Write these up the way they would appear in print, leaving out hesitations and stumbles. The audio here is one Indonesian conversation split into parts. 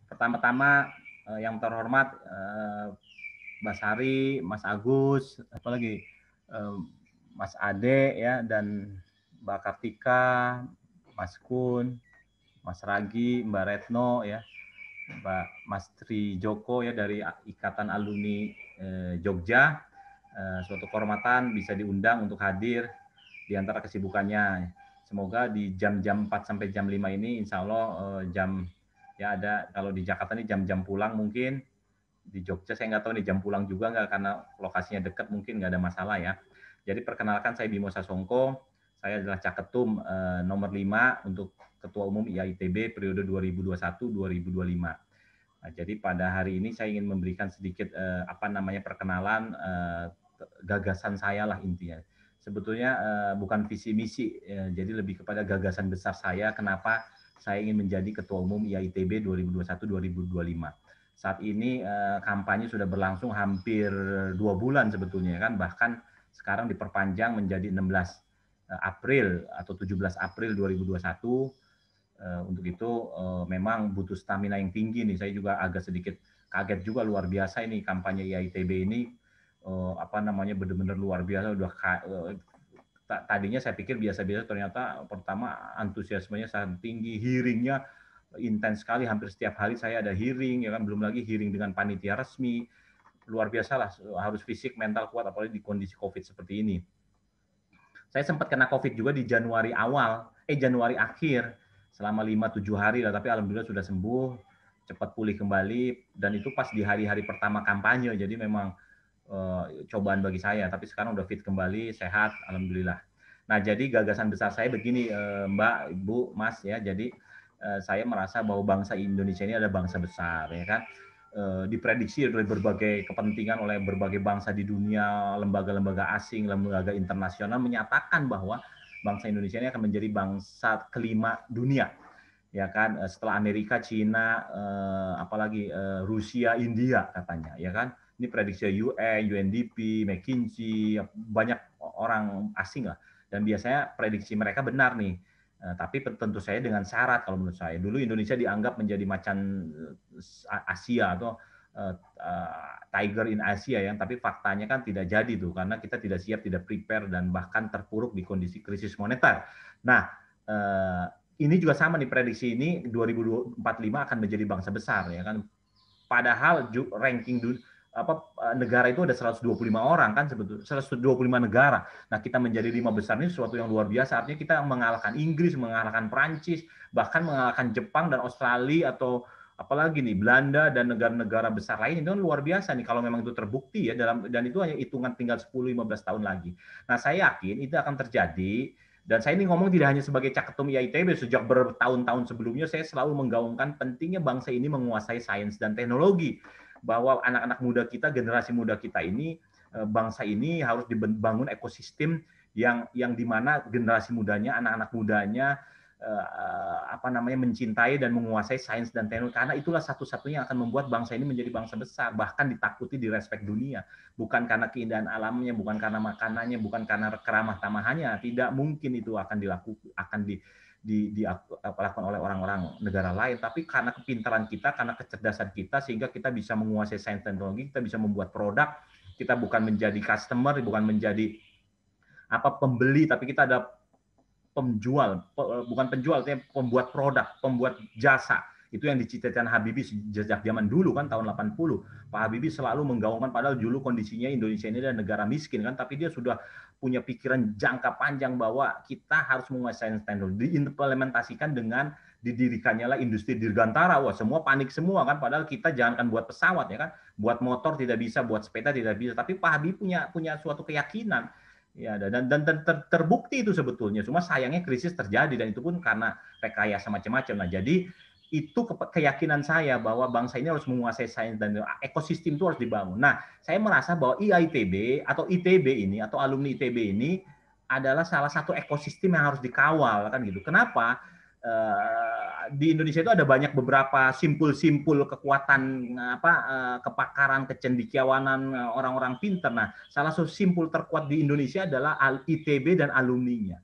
Pertama-tama yang terhormat Mbak Sari, Mas Agus, apalagi Mas Ade ya, dan Mbak Kartika, Mas Kun, Mas Ragi, Mbak Retno ya, Mas Tri Joko ya dari Ikatan Alumni Jogja. Suatu kehormatan bisa diundang untuk hadir di antara kesibukannya. Semoga di jam-jam 4 sampai jam 5 ini insya Allah jam ya ada, kalau di Jakarta ini jam-jam pulang mungkin, di Jogja saya nggak tahu nih jam pulang juga nggak, karena lokasinya dekat mungkin nggak ada masalah ya. Jadi perkenalkan, saya Bimo Sasongko, saya adalah Caketum nomor 5 untuk Ketua Umum IAITB periode 2021-2025. Nah, jadi pada hari ini saya ingin memberikan sedikit perkenalan gagasan saya lah intinya. Sebetulnya bukan visi misi, jadi lebih kepada gagasan besar saya kenapa saya ingin menjadi Ketua Umum IAITB 2021-2025. Saat ini kampanye sudah berlangsung hampir 2 bulan sebetulnya kan, bahkan sekarang diperpanjang menjadi 16 April atau 17 April 2021. Untuk itu memang butuh stamina yang tinggi nih. Saya juga agak sedikit kaget juga, luar biasa ini kampanye IAITB ini benar-benar luar biasa. Tadinya saya pikir biasa-biasa, ternyata pertama antusiasmenya sangat tinggi, hearingnya intens sekali, hampir setiap hari saya ada hearing ya kan, belum lagi hearing dengan panitia resmi. Luar biasa lah, harus fisik mental kuat apalagi di kondisi Covid seperti ini. Saya sempat kena Covid juga di Januari akhir, selama 5-7 hari lah, tapi alhamdulillah sudah sembuh, cepat pulih kembali, dan itu pas di hari-hari pertama kampanye, jadi memang cobaan bagi saya, tapi sekarang udah fit kembali, sehat, alhamdulillah. Nah, jadi gagasan besar saya begini, Mbak, Ibu, Mas ya, jadi saya merasa bahwa bangsa Indonesia ini adalah bangsa besar, ya kan. Diprediksi oleh berbagai kepentingan, oleh berbagai bangsa di dunia, lembaga-lembaga asing, lembaga internasional menyatakan bahwa bangsa Indonesia ini akan menjadi bangsa kelima dunia, ya kan, setelah Amerika, Cina, apalagi Rusia, India katanya, ya kan. Ini prediksi UN, UNDP, McKinsey, banyak orang asing lah, dan biasanya prediksi mereka benar nih. Tapi tentu saja dengan syarat kalau menurut saya. Dulu Indonesia dianggap menjadi macan Asia atau tiger in Asia ya, tapi faktanya kan tidak jadi tuh, karena kita tidak siap, tidak prepare, dan bahkan terpuruk di kondisi krisis moneter. Nah, ini juga sama nih, prediksi ini 2045 akan menjadi bangsa besar ya kan. Padahal ranking negara itu ada 125 orang kan, sebetulnya 125 negara. Nah, kita menjadi 5 besar ini sesuatu yang luar biasa. Artinya kita mengalahkan Inggris, mengalahkan Prancis, bahkan mengalahkan Jepang dan Australia, atau apalagi nih Belanda dan negara-negara besar lain. Itu kan luar biasa nih kalau memang itu terbukti ya, dan itu hanya hitungan tinggal 10-15 tahun lagi. Nah, saya yakin itu akan terjadi. Dan saya ini ngomong tidak hanya sebagai Caketum IAITB, sejak bertahun-tahun sebelumnya saya selalu menggaungkan pentingnya bangsa ini menguasai sains dan teknologi, bahwa anak-anak muda kita, generasi muda kita ini, bangsa ini harus dibangun ekosistem yang dimana generasi mudanya, anak-anak mudanya mencintai dan menguasai sains dan teknologi, karena itulah satu-satunya yang akan membuat bangsa ini menjadi bangsa besar, bahkan ditakuti di respek dunia, bukan karena keindahan alamnya, bukan karena makanannya, bukan karena keramah tamahannya. Tidak mungkin itu akan dilakukan oleh orang-orang negara lain, tapi karena kepintaran kita, karena kecerdasan kita, sehingga kita bisa menguasai sains dan teknologi, kita bisa membuat produk, kita bukan menjadi customer, bukan menjadi pembeli, tapi kita ada bukan penjual, tapi pembuat produk, pembuat jasa. Itu yang diciptakan Habibie sejak zaman dulu kan, tahun 80. Pak Habibie selalu menggaungkan, padahal dulu kondisinya Indonesia ini adalah negara miskin kan, tapi dia sudah punya pikiran jangka panjang bahwa kita harus menguasai teknologi, diimplementasikan dengan didirikannya lah industri dirgantara. Wah, semua panik semua kan, padahal kita jangankan buat pesawat ya kan, buat motor tidak bisa, buat sepeda tidak bisa, tapi Pak Habibie punya suatu keyakinan. Ya, dan terbukti itu sebetulnya. Cuma sayangnya krisis terjadi, dan itu pun karena rekayasa macam-macam. Nah, jadi itu keyakinan saya bahwa bangsa ini harus menguasai sains dan ekosistem itu harus dibangun. Nah, saya merasa bahwa IAITB atau ITB ini, atau alumni ITB ini adalah salah satu ekosistem yang harus dikawal kan gitu. Kenapa? Di Indonesia itu ada banyak beberapa simpul-simpul kekuatan kepakaran, kecendekiawanan orang-orang pintar. Nah, salah satu simpul terkuat di Indonesia adalah ITB dan alumninya.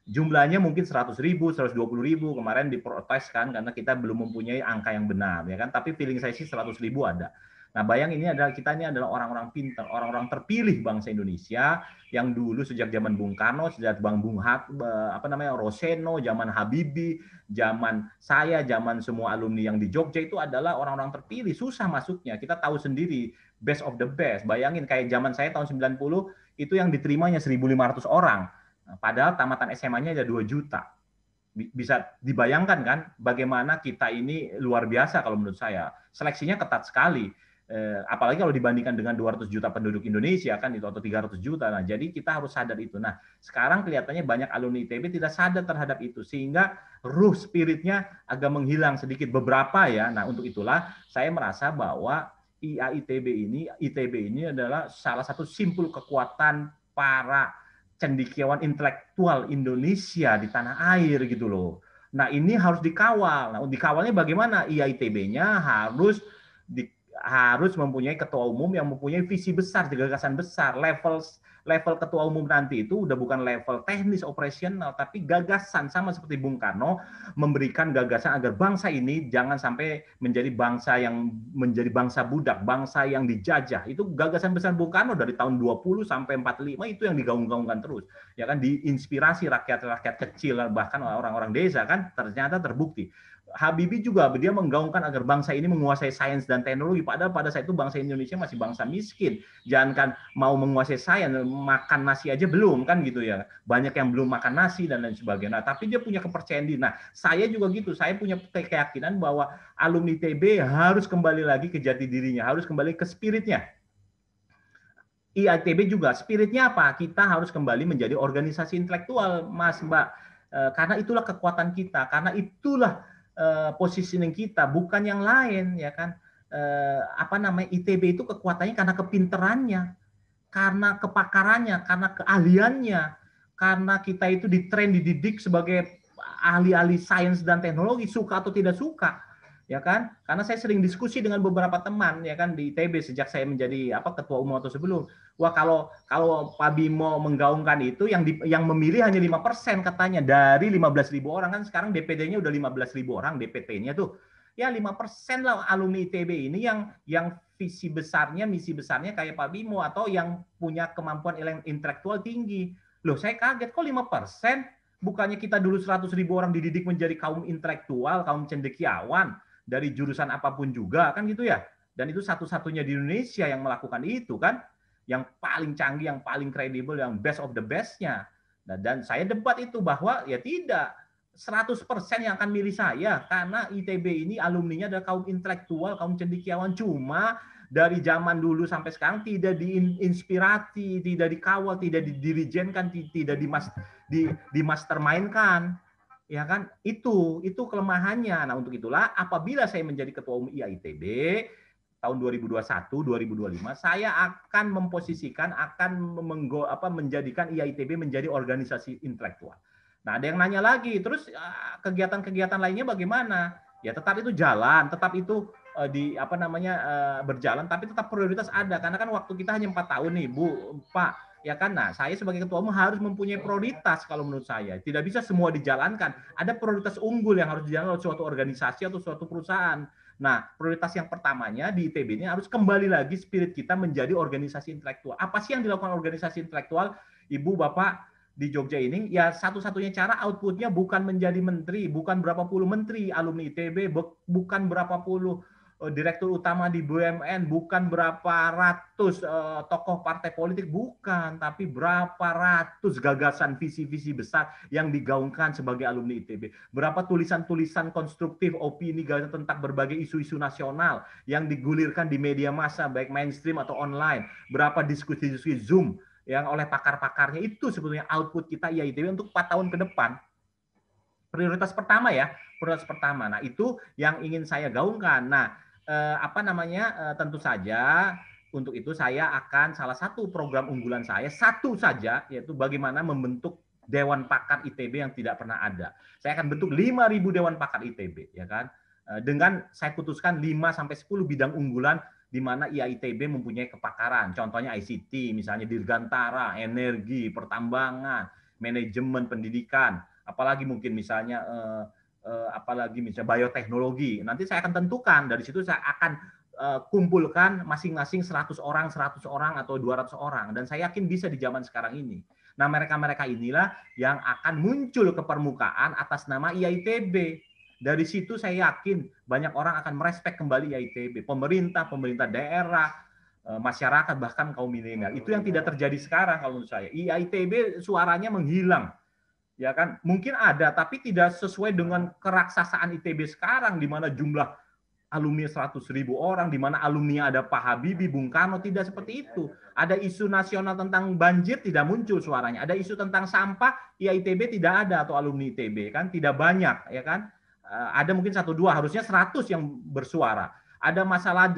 jumlahnya mungkin 100.000, 120.000 kemarin diprotes kan karena kita belum mempunyai angka yang benar ya kan. Tapi feeling saya sih 100.000 ada. Nah, bayang kita ini adalah orang-orang pintar, orang-orang terpilih bangsa Indonesia yang dulu sejak zaman Bung Karno, sejak Roseno, zaman Habibie, zaman saya, zaman semua alumni yang di Jogja itu adalah orang-orang terpilih, susah masuknya. Kita tahu sendiri, best of the best. Bayangin kayak zaman saya tahun 90 itu yang diterimanya 1.500 orang. Padahal tamatan SMA-nya ada 2 juta. Bisa dibayangkan kan bagaimana kita ini luar biasa kalau menurut saya. Seleksinya ketat sekali. Apalagi kalau dibandingkan dengan 200 juta penduduk Indonesia kan itu atau 300 juta. Nah, jadi kita harus sadar itu. Nah, sekarang kelihatannya banyak alumni ITB tidak sadar terhadap itu sehingga ruh spiritnya agak menghilang sedikit beberapa ya. Nah, untuk itulah saya merasa bahwa ITB ini adalah salah satu simpul kekuatan para cendekiawan intelektual Indonesia di tanah air gitu loh. Nah, ini harus dikawal. Nah, dikawalnya bagaimana? ITB-nya harus mempunyai ketua umum yang mempunyai visi besar, gagasan besar. Level ketua umum nanti itu udah bukan level teknis operasional, tapi gagasan sama seperti Bung Karno memberikan gagasan agar bangsa ini jangan sampai menjadi bangsa budak, bangsa yang dijajah. Itu gagasan besar Bung Karno dari tahun 20 sampai 45 itu yang digaung-gaungkan terus. Ya kan diinspirasi rakyat-rakyat kecil bahkan orang-orang desa kan ternyata terbukti. Habibie juga dia menggaungkan agar bangsa ini menguasai sains dan teknologi, padahal pada saat itu bangsa Indonesia masih bangsa miskin. Jangankan mau menguasai sains, makan nasi aja belum kan gitu ya. Banyak yang belum makan nasi dan lain sebagainya. Nah, tapi dia punya kepercayaan diri. Nah, saya juga gitu. Saya punya keyakinan bahwa alumni ITB harus kembali lagi ke jati dirinya, harus kembali ke spiritnya. ITB juga spiritnya apa? Kita harus kembali menjadi organisasi intelektual, Mas, Mbak. Karena itulah kekuatan kita, karena itulah positioning kita, bukan yang lain ya kan. ITB itu kekuatannya karena kepinterannya, karena kepakarannya, karena keahliannya, karena kita itu ditrain, dididik sebagai ahli-ahli sains dan teknologi, suka atau tidak suka ya kan. Karena saya sering diskusi dengan beberapa teman ya kan di ITB sejak saya menjadi ketua umum atau sebelum. Wah, kalau Pak Bimo menggaungkan itu yang memilih hanya 5% katanya dari 15.000 orang kan sekarang DPD-nya udah 15.000 orang DPT-nya tuh. Ya 5% lah alumni ITB ini yang visi besarnya, misi besarnya kayak Pak Bimo atau yang punya kemampuan intelektual tinggi. Loh, saya kaget kok 5%? Bukannya kita dulu 100.000 orang dididik menjadi kaum intelektual, kaum cendekiawan dari jurusan apapun juga kan gitu ya. Dan itu satu-satunya di Indonesia yang melakukan itu kan, yang paling canggih, yang paling kredibel, yang best of the best-nya. Nah, dan saya debat itu bahwa ya tidak 100% yang akan milih saya karena ITB ini alumninya adalah kaum intelektual, kaum cendekiawan, cuma dari zaman dulu sampai sekarang tidak diinspirasi, tidak dikawal, tidak didirijenkan, tidak dimastermindkan. Ya kan, itu kelemahannya. Nah, untuk itulah apabila saya menjadi ketua umum IAITB tahun 2021 2025 saya akan memposisikan menjadikan IAITB menjadi organisasi intelektual. Nah, ada yang nanya lagi, terus kegiatan-kegiatan lainnya bagaimana? Ya tetap itu jalan, tetap itu berjalan, tapi tetap prioritas ada karena kan waktu kita hanya 4 tahun nih, Bu, Pak. Ya kan, nah saya sebagai ketua umum harus mempunyai prioritas kalau menurut saya. Tidak bisa semua dijalankan. Ada prioritas unggul yang harus dijalankan oleh suatu organisasi atau suatu perusahaan. Nah, prioritas yang pertamanya di ITB ini harus kembali lagi spirit kita menjadi organisasi intelektual. Apa sih yang dilakukan organisasi intelektual, Ibu, Bapak di Jogja ini? Ya satu-satunya cara outputnya bukan menjadi menteri, bukan berapa puluh menteri alumni ITB, bukan berapa puluh direktur utama di BUMN, bukan berapa ratus tokoh partai politik, bukan, tapi berapa ratus gagasan visi-visi besar yang digaungkan sebagai alumni ITB. Berapa tulisan-tulisan konstruktif, opini tentang berbagai isu-isu nasional yang digulirkan di media massa, baik mainstream atau online. Berapa diskusi-diskusi Zoom yang oleh pakar-pakarnya, itu sebetulnya output kita IAITB untuk 4 tahun ke depan. Prioritas pertama ya, prioritas pertama. Nah, itu yang ingin saya gaungkan. Nah, tentu saja untuk itu saya akan salah satu program unggulan saya satu saja, yaitu bagaimana membentuk Dewan Pakar ITB yang tidak pernah ada. Saya akan bentuk 5.000 Dewan Pakar ITB, ya kan? Dengan saya putuskan 5 sampai 10 bidang unggulan di mana IAITB mempunyai kepakaran. Contohnya ICT, misalnya Dirgantara, energi, pertambangan, manajemen pendidikan, apalagi mungkin misalnya apalagi misalnya bioteknologi. Nanti saya akan tentukan, dari situ saya akan kumpulkan masing-masing 100 orang atau 200 orang, dan saya yakin bisa di zaman sekarang ini. Nah, mereka-mereka inilah yang akan muncul ke permukaan atas nama IAITB. Dari situ saya yakin banyak orang akan merespek kembali IAITB, pemerintah daerah, masyarakat, bahkan kaum milenial. Itu yang tidak terjadi sekarang kalau menurut saya. IAITB suaranya menghilang. Ya kan, mungkin ada tapi tidak sesuai dengan keraksasaan ITB sekarang, di mana jumlah alumni 100.000 orang, di mana alumni ada Pak Habibie, Bung Karno. Tidak seperti itu. Ada isu nasional tentang banjir, tidak muncul suaranya. Ada isu tentang sampah, ya ITB tidak ada, atau alumni ITB kan tidak banyak, ya kan. Ada mungkin 1-2, harusnya 100 yang bersuara. Ada masalah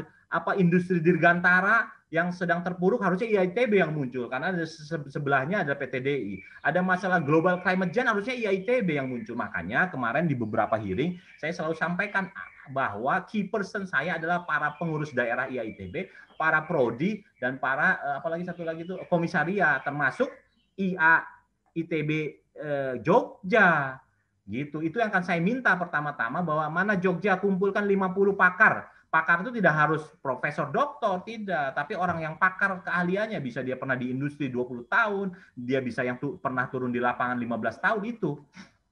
industri dirgantara yang sedang terpuruk, harusnya IITB yang muncul karena sebelahnya ada PTDI. Ada masalah global climate change, harusnya IITB yang muncul. Makanya kemarin di beberapa hearing saya selalu sampaikan bahwa key person saya adalah para pengurus daerah IITB, para prodi, dan para apalagi satu lagi itu komisaria, termasuk IITB Jogja. Gitu. Itu yang akan saya minta pertama-tama, bahwa mana Jogja kumpulkan 50 pakar. Pakar itu tidak harus profesor doktor, tidak, tapi orang yang pakar keahliannya, bisa dia pernah di industri 20 tahun, dia bisa yang pernah turun di lapangan 15 tahun itu.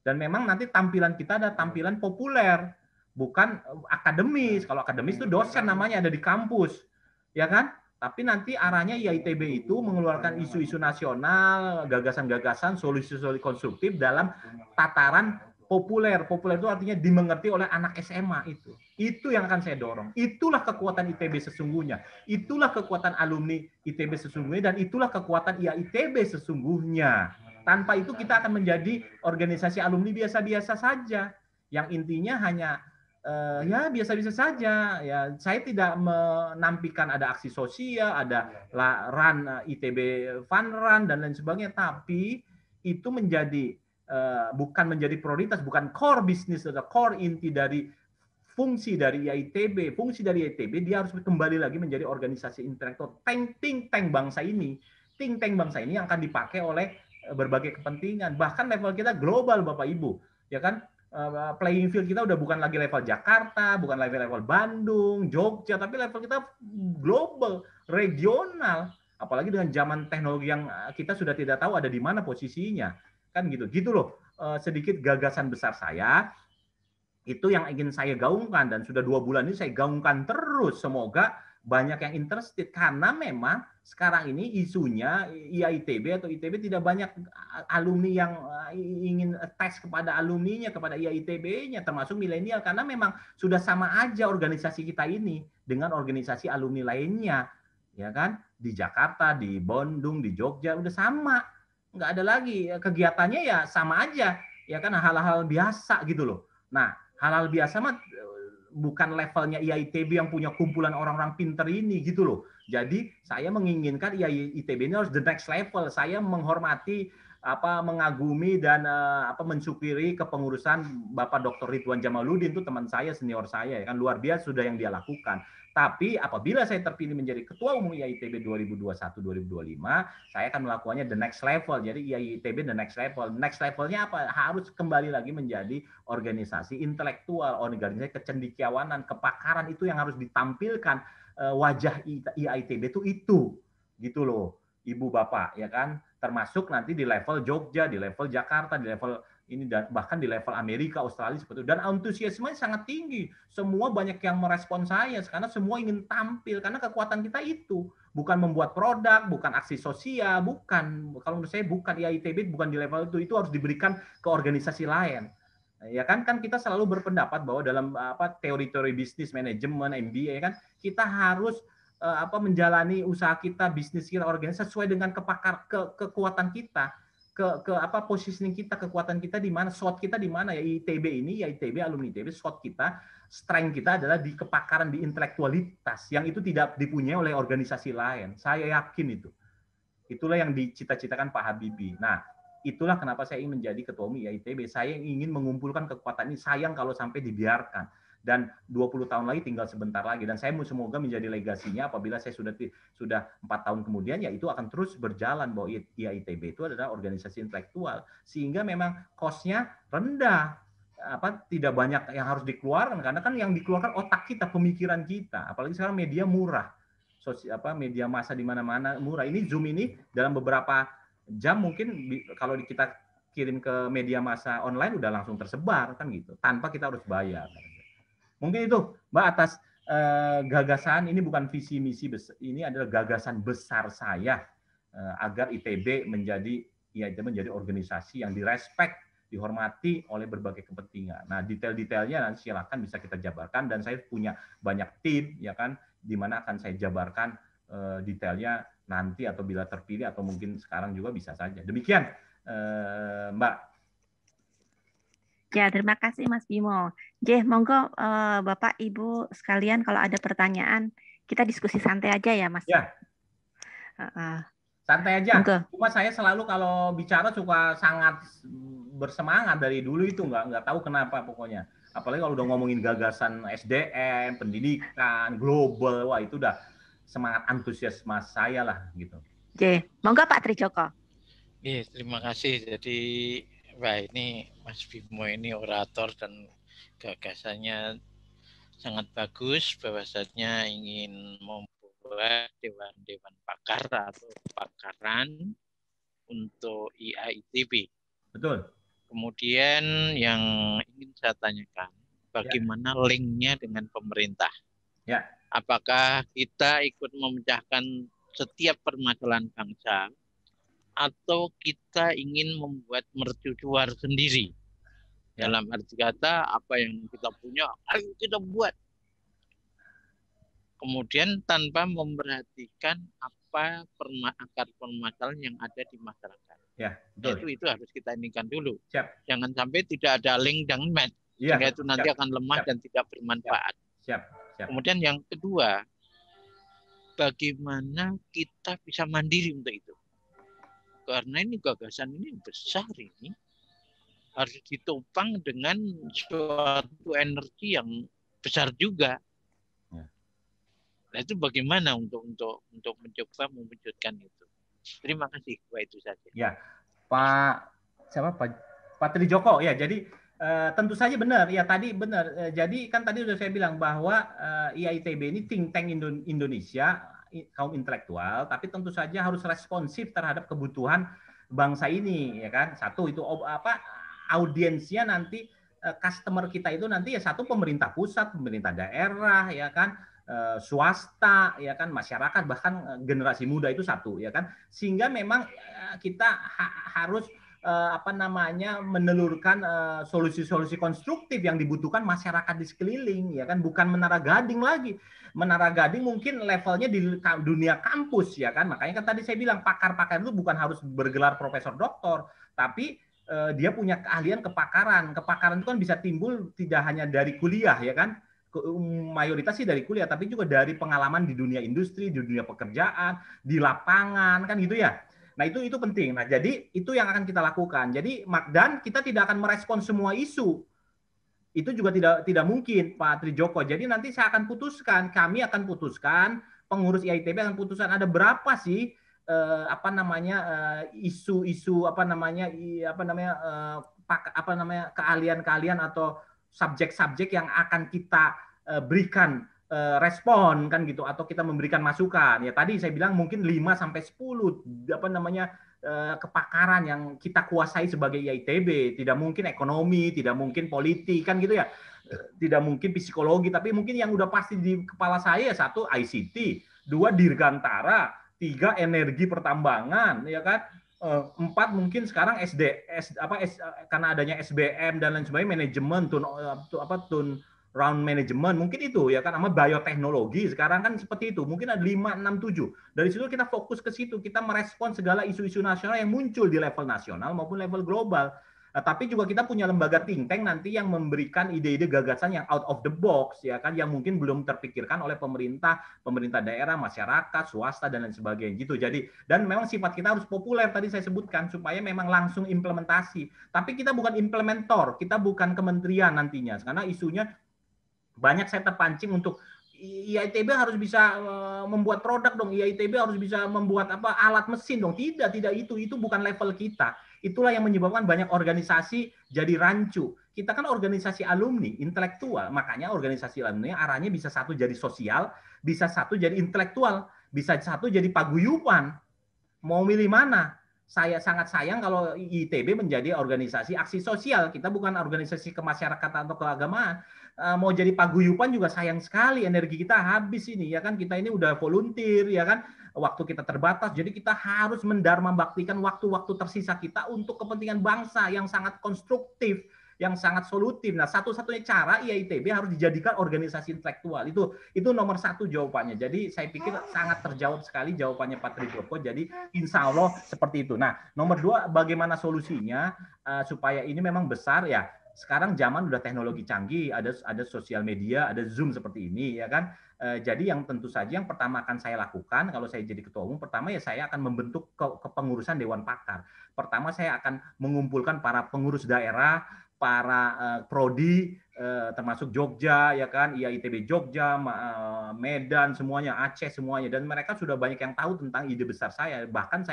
Dan memang nanti tampilan kita ada tampilan populer, bukan akademis. Kalau akademis itu dosen namanya, ada di kampus. Ya kan? Tapi nanti arahnya IITB itu mengeluarkan isu-isu nasional, gagasan-gagasan, solusi-solusi konstruktif dalam tataran populer. Populer itu artinya dimengerti oleh anak SMA itu. Itu yang akan saya dorong. Itulah kekuatan ITB sesungguhnya. Itulah kekuatan alumni ITB sesungguhnya, dan itulah kekuatan IAITB sesungguhnya. Tanpa itu kita akan menjadi organisasi alumni biasa-biasa saja, yang intinya hanya ya biasa-biasa saja. Ya, saya tidak menampilkan ada aksi sosial, ada run ITB Fun Run dan lain sebagainya, tapi itu menjadi bukan menjadi prioritas, bukan core bisnis atau core inti dari fungsi dari IITB. Fungsi dari IITB, dia harus kembali lagi menjadi organisasi intelektual, think tank bangsa ini. Think tank bangsa ini yang akan dipakai oleh berbagai kepentingan. Bahkan level kita global, Bapak Ibu. Ya kan? Playing field kita udah bukan lagi level Jakarta, bukan level Bandung, Jogja, tapi level kita global, regional. Apalagi dengan zaman teknologi yang kita sudah tidak tahu ada di mana posisinya. Kan gitu. Gitu loh. Sedikit gagasan besar saya. Itu yang ingin saya gaungkan, dan sudah 2 bulan ini saya gaungkan terus. Semoga banyak yang interested, karena memang sekarang ini isunya IAITB atau ITB tidak banyak alumni yang ingin tes kepada alumninya, kepada IAITB-nya, termasuk milenial, karena memang sudah sama aja organisasi kita ini dengan organisasi alumni lainnya, ya kan, di Jakarta, di Bandung, di Jogja, udah sama, nggak ada lagi kegiatannya, ya sama aja, ya kan, hal-hal biasa gitu loh. Nah, hal-hal biasa mah bukan levelnya IAITB yang punya kumpulan orang-orang pinter ini gitu loh. Jadi saya menginginkan IAITB ini harus the next level. Saya menghormati, mengagumi, dan mensyukuri kepengurusan Bapak Dr. Ridwan Jamaluddin, itu teman saya, senior saya, ya kan, luar biasa sudah yang dia lakukan. Tapi apabila saya terpilih menjadi Ketua Umum IAITB 2021-2025, saya akan melakukannya the next level. Jadi IAITB the next level. Next levelnya apa? Harus kembali lagi menjadi organisasi intelektual, organisasi kecendekiawanan, kepakaran, itu yang harus ditampilkan. Wajah IAITB itu gitu loh, Ibu Bapak, ya kan, termasuk nanti di level Jogja, di level Jakarta, di level ini, dan bahkan di level Amerika, Australia seperti itu. Dan antusiasmenya sangat tinggi. Semua banyak yang merespon saya karena semua ingin tampil, karena kekuatan kita itu bukan membuat produk, bukan aksi sosial, bukan. Kalau menurut saya bukan, IAITB bukan di level itu harus diberikan ke organisasi lain. Ya kan kita selalu berpendapat bahwa dalam teori-teori bisnis manajemen MBA, ya kan, kita harus menjalani usaha kita, bisnis kita, organisasi sesuai dengan kekuatan kita, positioning kita, kekuatan kita di mana, slot kita di mana. Ya ITB ini, ya ITB, alumni ITB, slot kita, strength kita adalah di kepakaran, di intelektualitas, yang itu tidak dipunyai oleh organisasi lain. Saya yakin itu. Itulah yang dicita-citakan Pak Habibie. Nah, itulah kenapa saya ingin menjadi ketua umum IAITB. Saya ingin mengumpulkan kekuatan ini. Sayang kalau sampai dibiarkan. Dan 20 tahun lagi tinggal sebentar lagi. Dan saya semoga menjadi legasinya apabila saya sudah 4 tahun kemudian, ya itu akan terus berjalan bahwa IAITB itu adalah organisasi intelektual. Sehingga memang cost-nya rendah. Tidak banyak yang harus dikeluarkan, karena kan yang dikeluarkan otak kita, pemikiran kita. Apalagi sekarang media murah. Media massa di mana-mana murah. Ini Zoom ini dalam beberapa jam mungkin kalau kita kirim ke media massa online udah langsung tersebar kan gitu, tanpa kita harus bayar. Mungkin itu Mbak atas gagasan ini, bukan visi misi besar, ini adalah gagasan besar saya agar ITB menjadi organisasi yang direspek, dihormati oleh berbagai kepentingan. Nah, detail-detailnya nanti silakan bisa kita jabarkan, dan saya punya banyak tim ya kan, di mana akan saya jabarkan detailnya nanti atau bila terpilih, atau mungkin sekarang juga bisa saja. Demikian Mbak. Ya, terima kasih Mas Bimo. Monggo Bapak Ibu sekalian, kalau ada pertanyaan kita diskusi santai aja ya Mas. Ya. Santai aja. Monggo. Cuma saya selalu kalau bicara suka sangat bersemangat dari dulu itu, nggak tahu kenapa pokoknya. Apalagi kalau udah ngomongin gagasan SDM, pendidikan, global, wah itu udah semangat antusias mas saya lah gitu. Monggo Pak Trijoko. Iya, terima kasih. Jadi, wah ini Mas Bimo ini orator dan gagasannya sangat bagus, bahwasanya ingin membuat dewan-dewan pakar atau pakaran untuk IAITB. Betul. Kemudian yang ingin saya tanyakan, bagaimana linknya dengan pemerintah? Ya. Apakah kita ikut memecahkan setiap permasalahan bangsa, atau kita ingin membuat mercusuar sendiri? Dalam arti kata, apa yang kita punya, ayo kita buat. Kemudian tanpa memperhatikan apa akar permasalahan yang ada di masyarakat. Ya, betul. Itu harus kita inikan dulu. Siap. Jangan sampai tidak ada link dan match. Sehingga itu nanti akan lemah dan tidak bermanfaat. Siap. Kemudian yang kedua, bagaimana kita bisa mandiri untuk itu? Karena ini gagasan ini besar, ini harus ditopang dengan suatu energi yang besar juga. Nah, itu bagaimana untuk mencoba mewujudkan itu? Terima kasih, itu saja. Ya, Pak Trijoko ya. Jadi tentu saja benar ya, tadi benar. Jadi kan tadi sudah saya bilang bahwa IAITB ini think tank Indonesia, kaum intelektual, tapi tentu saja harus responsif terhadap kebutuhan bangsa ini ya kan. Satu itu audiensnya nanti, customer kita itu nanti ya satu pemerintah pusat, pemerintah daerah ya kan, swasta ya kan, masyarakat, bahkan generasi muda itu satu ya kan. Sehingga memang kita harus menelurkan solusi-solusi konstruktif yang dibutuhkan masyarakat di sekeliling ya kan, bukan Menara Gading lagi. Menara Gading mungkin levelnya di dunia kampus ya kan. Makanya kan tadi saya bilang pakar-pakar itu bukan harus bergelar profesor doktor, tapi dia punya keahlian kepakaran. Kepakaran itu kan bisa timbul tidak hanya dari kuliah ya kan, mayoritas sih dari kuliah, tapi juga dari pengalaman di dunia industri, di dunia pekerjaan, di lapangan kan gitu ya. Nah itu penting. Nah jadi itu yang akan kita lakukan. Jadi dan kita tidak akan merespon semua isu. Itu juga tidak mungkin Pak Trijoko. Jadi nanti saya akan putuskan, kami akan putuskan, pengurus IAITB akan putuskan ada berapa sih isu-isu keahlian-keahlian atau subjek-subjek yang akan kita berikan respon kan gitu, atau kita memberikan masukan. Ya tadi saya bilang mungkin 5 sampai 10 kepakaran yang kita kuasai sebagai IAITB. Tidak mungkin ekonomi, tidak mungkin politik kan gitu ya. Tidak mungkin psikologi, tapi mungkin yang udah pasti di kepala saya, satu ICT, 2 dirgantara, 3 energi pertambangan ya kan. 4 mungkin sekarang karena adanya SBM dan lain sebagainya, manajemen round management mungkin itu ya kan, sama bioteknologi sekarang kan seperti itu, mungkin ada 5, 6, 7. Dari situ kita fokus ke situ, kita merespon segala isu-isu nasional yang muncul di level nasional maupun level global. Tapi juga kita punya lembaga think tank nanti yang memberikan ide-ide gagasan yang out of the box ya kan, yang mungkin belum terpikirkan oleh pemerintah daerah, masyarakat, swasta dan lain sebagainya gitu. Jadi dan memang sifat kita harus populer tadi saya sebutkan supaya memang langsung implementasi. Tapi kita bukan implementor, kita bukan kementerian nantinya karena isunya Banyak saya terpancing untuk IITB harus bisa membuat produk dong, IITB harus bisa membuat apa alat mesin dong. Tidak itu bukan level kita. Itulah yang menyebabkan banyak organisasi jadi rancu. Kita kan organisasi alumni, intelektual, makanya organisasi alumni arahnya bisa satu jadi sosial, bisa satu jadi intelektual, bisa satu jadi paguyuban. Mau milih mana? Saya sangat sayang kalau IITB menjadi organisasi aksi sosial. Kita bukan organisasi kemasyarakatan atau keagamaan. Mau jadi paguyuban juga sayang sekali, energi kita habis ini ya kan, kita ini udah volunteer ya kan, waktu kita terbatas, jadi kita harus mendharma baktikan waktu-waktu tersisa kita untuk kepentingan bangsa yang sangat konstruktif, yang sangat solutif. Nah, satu-satunya cara IITB harus dijadikan organisasi intelektual. Itu nomor satu jawabannya. Jadi saya pikir sangat terjawab sekali jawabannya Pak Trijoko. Jadi insya Allah seperti itu. Nah, nomor dua, bagaimana solusinya supaya ini memang besar ya. Sekarang zaman udah teknologi canggih, ada sosial media, ada Zoom seperti ini ya kan. Jadi yang tentu saja yang pertama akan saya lakukan kalau saya jadi ketua umum, pertama ya saya akan membentuk kepengurusan Dewan Pakar. Pertama saya akan mengumpulkan para pengurus daerah, para prodi, termasuk Jogja ya kan, IITB Jogja, Medan semuanya, Aceh semuanya, dan mereka sudah banyak yang tahu tentang ide besar saya. Bahkan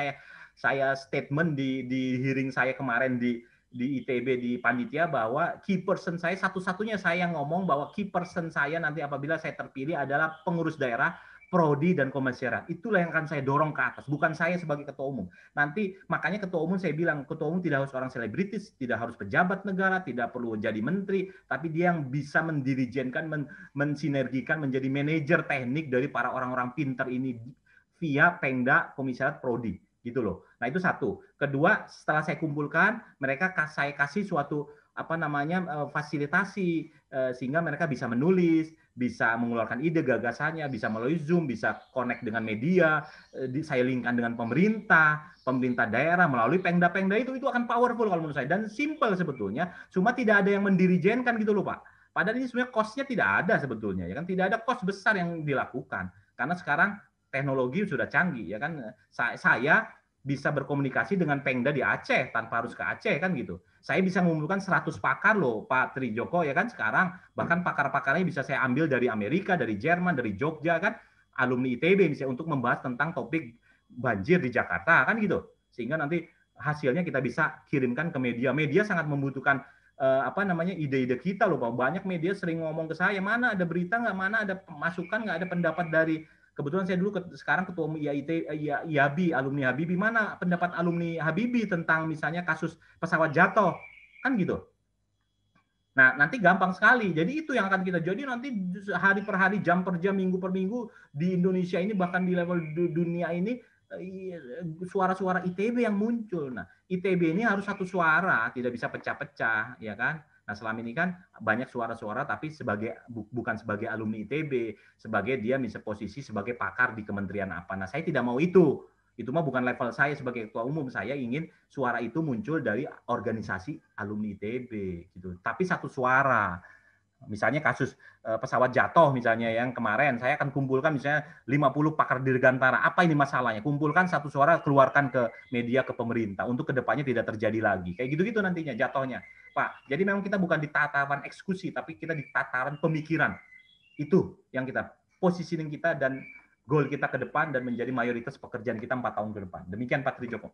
saya statement di hearing saya kemarin di ITB di panitia bahwa key person saya, satu-satunya saya yang ngomong bahwa key person saya nanti apabila saya terpilih adalah pengurus daerah, prodi dan komisariat. Itulah yang akan saya dorong ke atas, bukan saya sebagai ketua umum. Nanti makanya ketua umum saya bilang, ketua umum tidak harus orang selebritis, tidak harus pejabat negara, tidak perlu jadi menteri, tapi dia yang bisa mendirijenkan, mensinergikan, menjadi manajer teknik dari para orang-orang pintar ini via Pemda, komisariat, prodi. Gitu loh. Nah, itu satu. Kedua, setelah saya kumpulkan, mereka saya kasih suatu fasilitasi sehingga mereka bisa menulis, bisa mengeluarkan ide gagasannya, bisa melalui Zoom, bisa connect dengan media, saya linkkan dengan pemerintah daerah melalui Pemda itu akan powerful kalau menurut saya, dan simple sebetulnya, cuma tidak ada yang mendirijenkan gitu loh Pak. Padahal ini sebenarnya cost-nya tidak ada sebetulnya ya kan, tidak ada cost besar yang dilakukan karena sekarang teknologi sudah canggih ya kan. Saya bisa berkomunikasi dengan Pemda di Aceh tanpa harus ke Aceh kan gitu. Saya bisa mengumpulkan 100 pakar loh Pak Trijoko ya kan sekarang, bahkan pakar-pakarnya bisa saya ambil dari Amerika, dari Jerman, dari Jogja kan, alumni ITB misalnya, untuk membahas tentang topik banjir di Jakarta kan gitu. Sehingga nanti hasilnya kita bisa kirimkan ke media. Media sangat membutuhkan ide-ide kita loh Pak. Banyak media sering ngomong ke saya, mana ada berita nggak, mana ada masukan nggak, ada pendapat dari, kebetulan saya dulu sekarang ketua umum IABI, alumni Habibie, mana pendapat alumni Habibie tentang misalnya kasus pesawat jatuh, kan gitu. Nah, nanti gampang sekali. Jadi itu yang akan kita, jadi nanti hari per hari, jam per jam, minggu per minggu di Indonesia ini, bahkan di level dunia ini, suara-suara ITB yang muncul. Nah, ITB ini harus satu suara, tidak bisa pecah-pecah, ya kan? Nah, selama ini kan banyak suara-suara tapi bukan sebagai alumni ITB, sebagai dia bisa posisi sebagai pakar di kementerian apa. Nah, saya tidak mau itu. Itu mah bukan level saya sebagai ketua umum. Saya ingin suara itu muncul dari organisasi alumni ITB gitu. Tapi satu suara. Misalnya kasus pesawat jatuh misalnya yang kemarin, saya akan kumpulkan misalnya 50 pakar dirgantara. Apa ini masalahnya? Kumpulkan satu suara, keluarkan ke media, ke pemerintah untuk kedepannya tidak terjadi lagi. Kayak gitu-gitu nantinya jatuhnya. Pak, jadi memang kita bukan di tataran eksekusi, tapi kita di tataran pemikiran. Itu yang kita, positioning kita dan goal kita ke depan dan menjadi mayoritas pekerjaan kita 4 tahun ke depan. Demikian Pak Trijoko.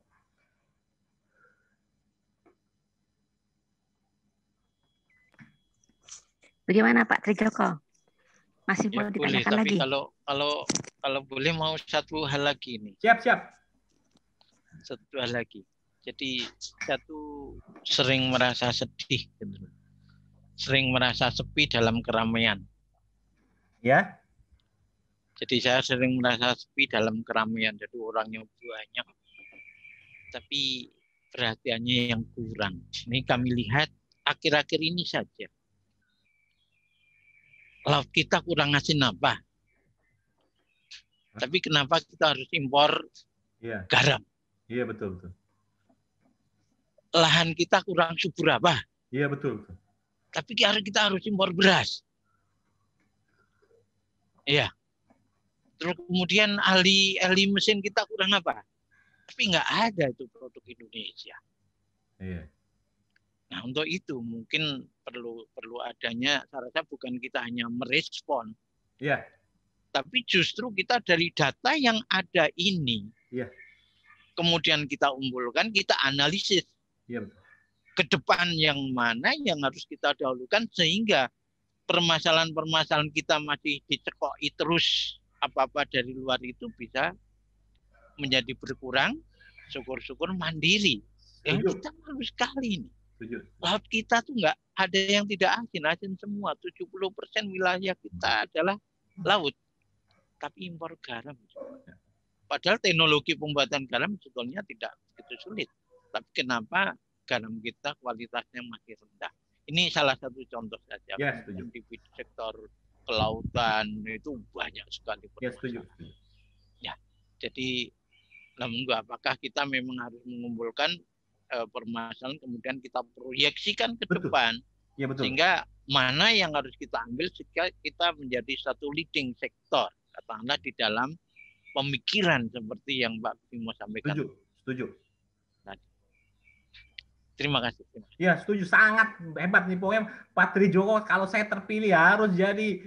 Bagaimana Pak Trijoko? Masih mau ditanyakan boleh, lagi? Tapi kalau boleh mau satu hal lagi nih. Siap. Satu hal lagi. Jadi saya tuh sering merasa sedih, sering merasa sepi dalam keramaian. Ya. Jadi saya sering merasa sepi dalam keramaian. Jadi orangnya banyak, tapi perhatiannya yang kurang. Ini kami lihat akhir-akhir ini saja. Laut kita kurang ngasih nafkah. Tapi kenapa kita harus impor garam? Iya, betul. Lahan kita kurang subur apa? Iya, betul. Tapi kita harus impor beras. Iya. Terus kemudian ahli mesin kita kurang apa? Tapi nggak ada itu produk Indonesia. Iya. Nah, untuk itu mungkin perlu adanya, saya rasa bukan kita hanya merespon, Iya. tapi justru kita dari data yang ada ini, Iya. kemudian kita umpulkan, kita analisis Iya. ke depan yang mana yang harus kita dahulukan sehingga permasalahan-permasalahan kita masih dicekoki terus apa-apa dari luar itu bisa menjadi berkurang, syukur-syukur mandiri. Kita malu sekali ini. Laut kita tuh nggak ada yang tidak asin semua. 70% wilayah kita adalah laut. Tapi impor garam. Padahal teknologi pembuatan garam sebetulnya tidak begitu sulit. Tapi kenapa garam kita kualitasnya masih rendah? Ini salah satu contoh saja. Ya, di sektor kelautan itu banyak sekali. Ya, setuju. Ya, jadi namun apakah kita memang harus mengumpulkan permasalahan kemudian kita proyeksikan ke depan, ya, betul. Sehingga mana yang harus kita ambil sehingga kita menjadi satu leading sektor, katakanlah di dalam pemikiran seperti yang Pak Bimo sampaikan. Setuju. Terima kasih. Ya, setuju. Sangat hebat nih pokoknya Pak Trijoko. Kalau saya terpilih harus jadi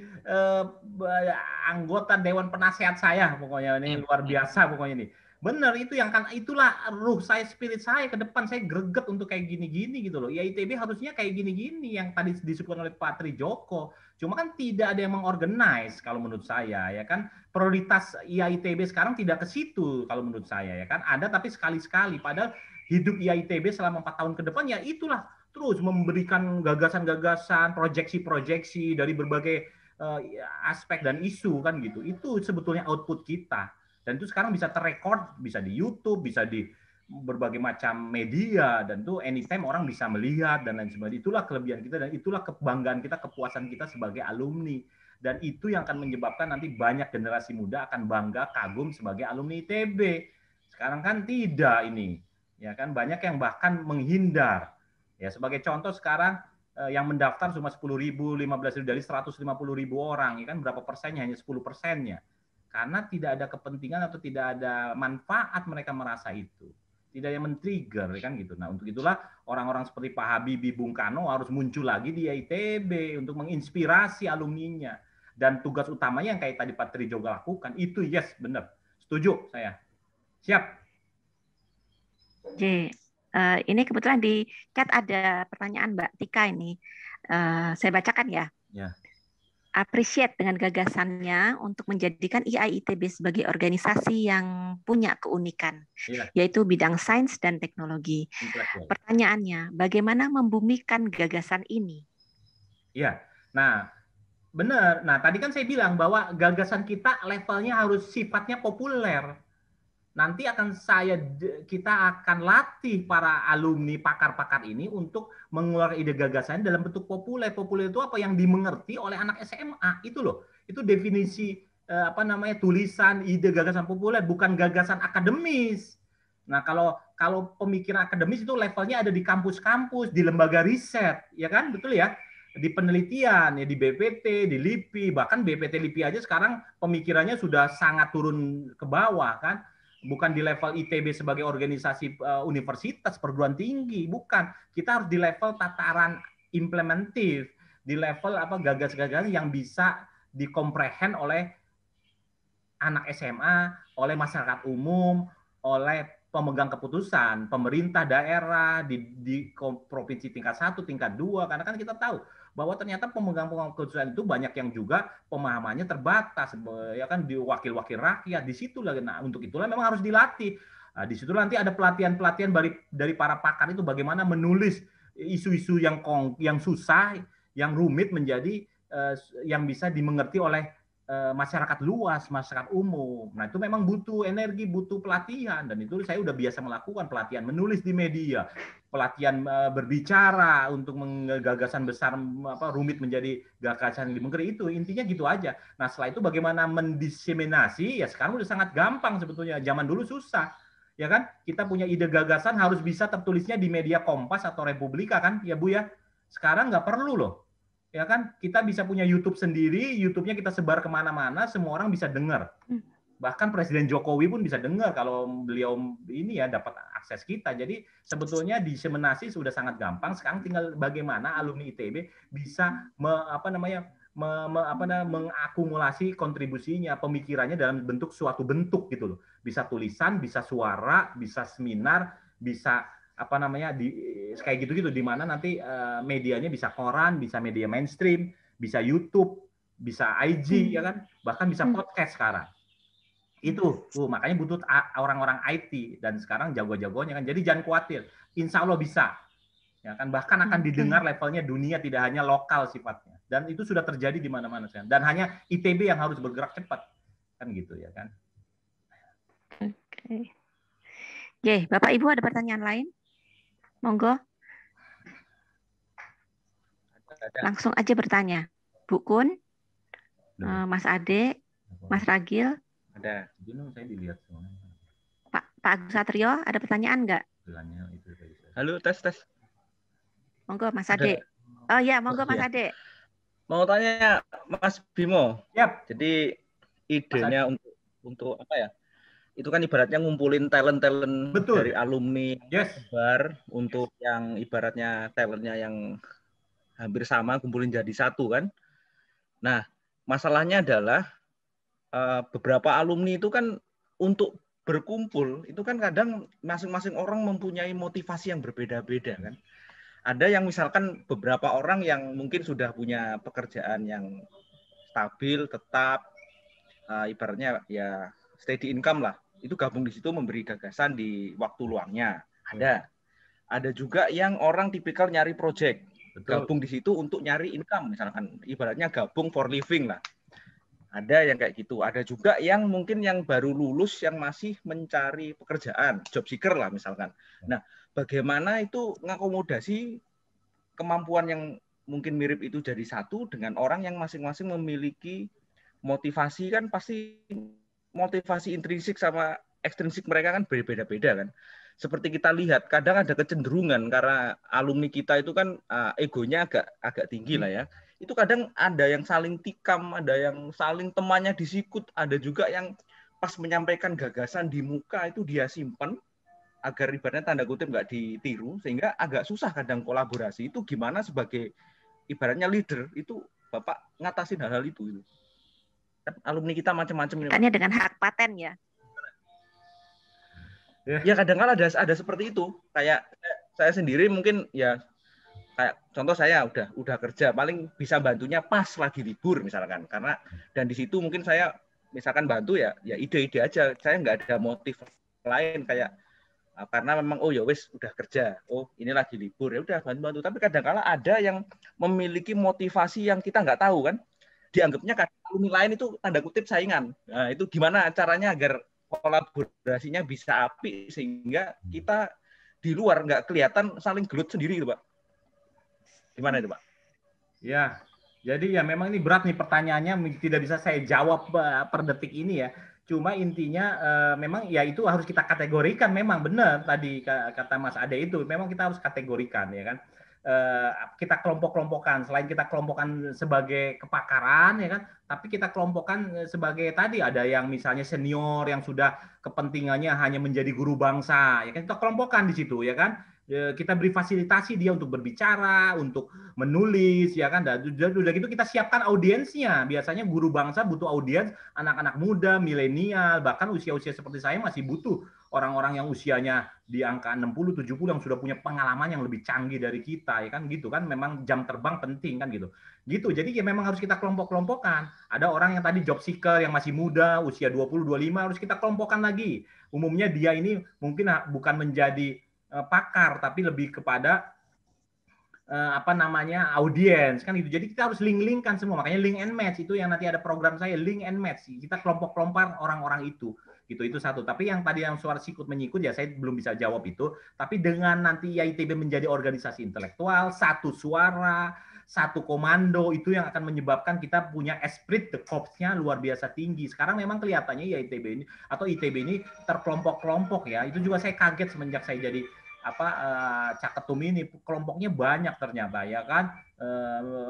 anggota Dewan Penasehat saya pokoknya. Ini luar biasa pokoknya ini. Benar, itu yang kan, itulah ruh saya, spirit saya ke depan. Saya greget untuk kayak gini-gini gitu loh. Ya ITB harusnya kayak gini-gini yang tadi disebutkan oleh Pak Trijoko. Cuma kan tidak ada yang mengorganize kalau menurut saya, ya kan. Prioritas IAITB sekarang tidak ke situ kalau menurut saya, ya kan. Ada tapi sekali-sekali. Padahal hidup IAITB selama 4 tahun ke depan ya itulah terus memberikan gagasan-gagasan, proyeksi-proyeksi dari berbagai aspek dan isu kan gitu. Itu sebetulnya output kita. Dan itu sekarang bisa terrekord, bisa di YouTube, bisa di berbagai macam media, dan itu anytime orang bisa melihat dan lain sebagainya. Itulah kelebihan kita dan itulah kebanggaan kita, kepuasan kita sebagai alumni. Dan itu yang akan menyebabkan nanti banyak generasi muda akan bangga, kagum sebagai alumni ITB. Sekarang kan tidak ini. Ya kan banyak yang bahkan menghindar. Ya sebagai contoh sekarang yang mendaftar cuma 10.000, 15.000 dari 150.000 orang, ya kan berapa persennya? Hanya 10%-nya. Karena tidak ada kepentingan atau tidak ada manfaat mereka merasa itu. Tidak yang men-trigger, kan gitu. Nah, untuk itulah orang-orang seperti Pak Habibie, Bung Karno harus muncul lagi di ITB untuk menginspirasi alumninya. Dan tugas utamanya yang kayak tadi Pak Trijoko lakukan, itu yes, benar. Setuju saya. Siap. Oke, ini kebetulan di chat ada pertanyaan Mbak Tika ini. Saya bacakan ya. Ya. Appreciate dengan gagasannya untuk menjadikan IAITB sebagai organisasi yang punya keunikan, yaitu bidang sains dan teknologi. Pertanyaannya, bagaimana membumikan gagasan ini? Iya, nah benar. Nah tadi kan saya bilang bahwa gagasan kita levelnya harus sifatnya populer. Nanti kita akan latih para alumni pakar-pakar ini untuk mengeluarkan ide gagasan dalam bentuk populer. Populer itu apa yang dimengerti oleh anak SMA itu loh. Itu definisi tulisan ide gagasan populer, bukan gagasan akademis. Nah kalau pemikiran akademis itu levelnya ada di kampus-kampus, di lembaga riset, ya kan, betul ya. Di penelitian, ya di BPT, di LIPI, bahkan BPT LIPI aja sekarang pemikirannya sudah sangat turun ke bawah kan. Bukan di level ITB sebagai organisasi universitas perguruan tinggi, bukan. Kita harus di level tataran implementif, di level gagas-gagasan yang bisa dikomprehen oleh anak SMA, oleh masyarakat umum, oleh pemegang keputusan, pemerintah daerah di provinsi tingkat 1, tingkat 2, karena kan kita tahu bahwa ternyata pemegang keputusan itu banyak yang juga pemahamannya terbatas, ya kan, di wakil-wakil rakyat. Disitulah, nah untuk itulah memang harus dilatih. Nah, disitulah nanti ada pelatihan-pelatihan dari para pakar itu bagaimana menulis isu-isu yang susah, yang rumit menjadi yang bisa dimengerti oleh masyarakat luas, masyarakat umum. Nah itu memang butuh energi, butuh pelatihan, dan itu saya udah biasa melakukan pelatihan menulis di media, pelatihan berbicara untuk gagasan besar rumit menjadi gagasan yang dimengerti. Itu intinya gitu aja. Nah setelah itu bagaimana mendiseminasi, ya sekarang udah sangat gampang sebetulnya. Zaman dulu susah, ya kan? Kita punya ide gagasan harus bisa tertulisnya di media Kompas atau Republika kan, ya Bu ya. Sekarang nggak perlu loh. Ya kan, kita bisa punya YouTube sendiri, YouTube-nya kita sebar kemana-mana, semua orang bisa dengar. Bahkan Presiden Jokowi pun bisa dengar kalau beliau ini ya dapat akses kita. Jadi sebetulnya diseminasi sudah sangat gampang. Sekarang tinggal bagaimana alumni ITB bisa mengakumulasi kontribusinya, pemikirannya dalam bentuk suatu bentuk gitu loh. Bisa tulisan, bisa suara, bisa seminar, bisa kayak gitu-gitu, di mana nanti medianya bisa koran, bisa media mainstream, bisa YouTube, bisa IG ya kan, bahkan bisa podcast sekarang. Itu makanya butuh orang-orang IT, dan sekarang jago-jagonya kan. Jadi jangan khawatir, insya Allah bisa. Ya kan, bahkan akan didengar levelnya dunia, tidak hanya lokal sifatnya. Dan itu sudah terjadi di mana-mana sekarang. Dan hanya ITB yang harus bergerak cepat. Kan gitu ya kan. Oke. Oke, Bapak Ibu ada pertanyaan lain? Monggo. Langsung aja bertanya. Bu Kun, Mas Ade, Mas Ragil. Ada. Saya dilihat semua. Pak Agus Satrio, ada pertanyaan nggak? Halo, tes. Monggo Mas Ade. Oh ya, monggo Mas Ade. Mau tanya Mas Bimo. Yap. Jadi idenya untuk apa ya? Itu kan ibaratnya ngumpulin talent dari alumni bar untuk yang ibaratnya talentnya yang hampir sama, kumpulin jadi satu kan. Nah, masalahnya adalah beberapa alumni itu kan untuk berkumpul itu kan kadang masing-masing orang mempunyai motivasi yang berbeda-beda kan. Ada yang misalkan beberapa orang yang mungkin sudah punya pekerjaan yang stabil, tetap, ibaratnya ya steady income lah. Itu gabung di situ memberi gagasan di waktu luangnya. Ada juga yang orang tipikal nyari project. Gabung di situ untuk nyari income, misalkan ibaratnya gabung for living lah. Ada yang kayak gitu. Ada juga yang mungkin yang baru lulus yang masih mencari pekerjaan, job seeker lah misalkan. Nah, bagaimana itu ngakomodasi kemampuan yang mungkin mirip itu jadi satu dengan orang yang masing-masing memiliki motivasi, kan pasti motivasi intrinsik sama ekstrinsik mereka kan berbeda-beda kan. Seperti kita lihat kadang ada kecenderungan karena alumni kita itu kan egonya agak tinggi lah ya. Itu kadang ada yang saling tikam, ada yang saling temannya disikut, ada juga yang pas menyampaikan gagasan di muka itu dia simpen agar ibaratnya tanda kutip nggak ditiru, sehingga agak susah kadang kolaborasi. Itu gimana sebagai ibaratnya leader itu Bapak ngatasin hal-hal itu? Kan alumni kita macam-macam ini. Tanya dengan hak paten ya. Ya kadang-kadang ada seperti itu. Kayak saya sendiri mungkin ya kayak contoh saya udah kerja, paling bisa bantunya pas lagi libur misalkan, karena dan di situ mungkin saya misalkan bantu ya ide-ide aja, saya nggak ada motif lain kayak karena memang ya wis udah kerja, ini lagi libur ya udah bantu-bantu. Tapi kadang-kala ada yang memiliki motivasi yang kita nggak tahu kan, dianggapnya alumni lain itu tanda kutip saingan. Nah itu gimana caranya agar kolaborasinya bisa apik sehingga kita di luar nggak kelihatan saling gelut sendiri itu Pak. Gimana itu Pak? Ya, jadi ya memang ini berat nih pertanyaannya, tidak bisa saya jawab per detik ini ya. Cuma intinya memang ya itu harus kita kategorikan, memang benar tadi kata Mas Ade itu, memang kita harus kategorikan ya kan. Kita kelompok-kelompokkan, selain kita kelompokkan sebagai kepakaran ya kan, tapi kita kelompokkan sebagai tadi ada yang misalnya senior yang sudah kepentingannya hanya menjadi guru bangsa ya kan, kita kelompokkan di situ ya kan. Kita beri fasilitasi dia untuk berbicara, untuk menulis, ya kan. Dan udah gitu kita siapkan audiensnya. Biasanya guru bangsa butuh audiens anak-anak muda, milenial, bahkan usia-usia seperti saya masih butuh orang-orang yang usianya di angka 60, 70 yang sudah punya pengalaman yang lebih canggih dari kita, ya kan gitu kan. Memang jam terbang penting kan gitu. Jadi ya memang harus kita kelompok-kelompokkan. Ada orang yang tadi job seeker yang masih muda, usia 20, 25 harus kita kelompokkan lagi. Umumnya dia ini mungkin bukan menjadi pakar tapi lebih kepada audiens kan gitu. Jadi kita harus link-linkkan semua, makanya link and match itu yang nanti ada program saya, link and match, kita kelompok-kelompok orang-orang itu gitu. Itu satu. Tapi yang tadi yang suara sikut menyikut ya saya belum bisa jawab itu. Tapi dengan nanti ITB menjadi organisasi intelektual, satu suara, satu komando, itu yang akan menyebabkan kita punya esprit de corps-nya luar biasa tinggi. Sekarang memang kelihatannya ya ITB ini atau ITB ini terkelompok-kelompok ya. Itu juga saya kaget semenjak saya jadi Caketum ini kelompoknya banyak ternyata ya kan,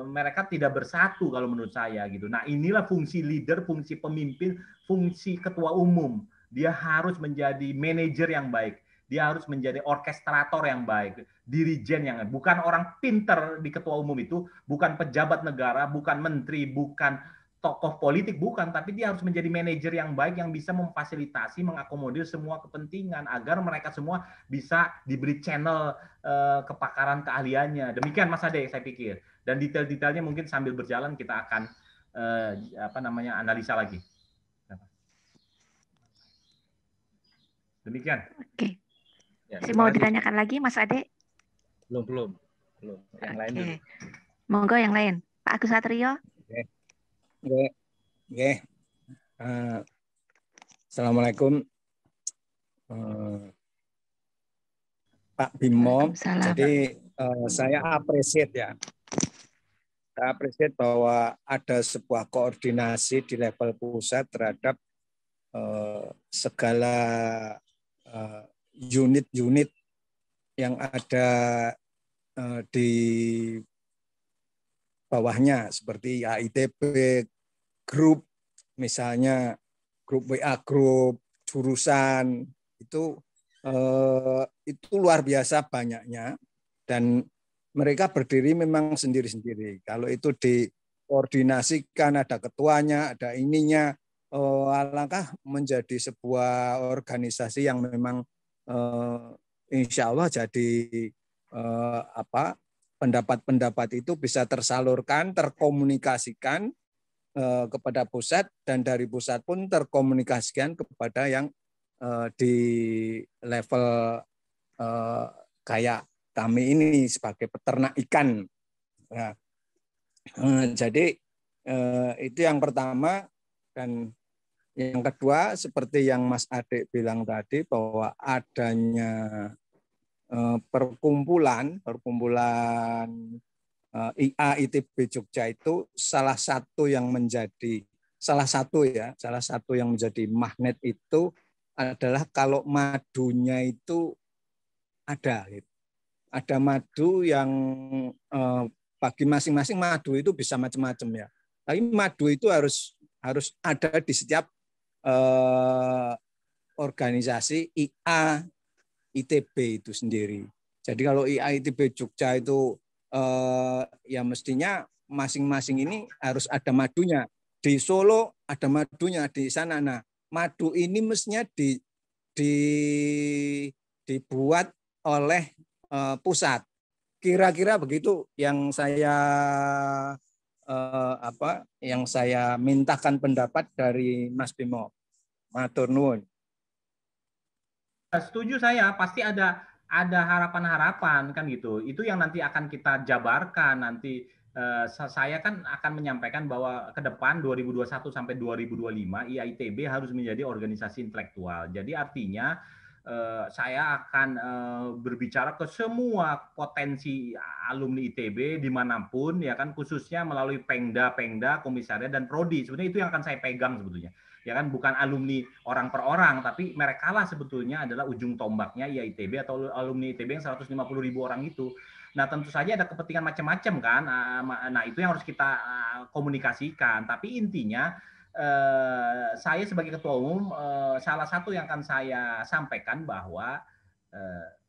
mereka tidak bersatu kalau menurut saya gitu. Nah inilah fungsi leader, fungsi pemimpin, fungsi ketua umum. Dia harus menjadi manajer yang baik, dia harus menjadi orkestrator yang baik, dirijen yang baik. Bukan orang pinter di ketua umum itu, bukan pejabat negara, bukan menteri, bukan tokoh politik, bukan, tapi dia harus menjadi manajer yang baik yang bisa memfasilitasi, mengakomodir semua kepentingan agar mereka semua bisa diberi channel kepakaran keahliannya. Demikian Mas Ade saya pikir. Dan detail-detailnya mungkin sambil berjalan kita akan analisa lagi. Demikian. Oke. Ya, mau ditanyakan lagi Mas Ade? Belum. Yang lain dulu. Monggo yang lain. Pak Agus Satrio. Oke. Assalamualaikum Pak Bimo. Jadi saya appreciate ya. Saya appreciate bahwa ada sebuah koordinasi di level pusat terhadap segala unit-unit yang ada di bawahnya seperti IAITB, grup, misalnya grup WA grup, jurusan, itu luar biasa banyaknya dan mereka berdiri memang sendiri-sendiri. Kalau itu dikoordinasikan, ada ketuanya, ada ininya, alangkah menjadi sebuah organisasi yang memang insya Allah jadi pendapat-pendapat itu bisa tersalurkan, terkomunikasikan kepada pusat, dan dari pusat pun terkomunikasikan kepada yang di level kayak kami ini sebagai peternak ikan. Nah, jadi itu yang pertama. Dan yang kedua, seperti yang Mas Ade bilang tadi, bahwa adanya perkumpulan IAITB Jogja itu salah satu yang menjadi magnet itu adalah kalau madunya itu ada madu yang bagi masing-masing madu itu bisa macam-macam ya. Tapi madu itu harus ada di setiap organisasi IAITB itu sendiri. Jadi kalau IAITB Jogja itu ya mestinya masing-masing ini harus ada madunya. Di Solo ada madunya, di sana. Nah, madu ini mestinya dibuat oleh pusat. Kira-kira begitu yang saya mintakan pendapat dari Mas Bimo. Matur nuwun. Setuju saya, pasti ada harapan-harapan kan gitu. Itu yang nanti akan kita jabarkan nanti. Saya kan akan menyampaikan bahwa ke depan 2021 sampai 2025 IAITB harus menjadi organisasi intelektual. Jadi artinya saya akan berbicara ke semua potensi alumni ITB dimanapun ya kan, khususnya melalui Pengda, Komisariat dan Prodi. Sebenarnya itu yang akan saya pegang sebetulnya. Ya kan, bukan alumni orang per orang, tapi mereka lah sebetulnya adalah ujung tombaknya IAITB atau alumni ITB yang 150.000 orang itu. Nah, tentu saja ada kepentingan macam-macam kan. Nah, itu yang harus kita komunikasikan. Tapi intinya saya sebagai ketua umum, salah satu yang akan saya sampaikan bahwa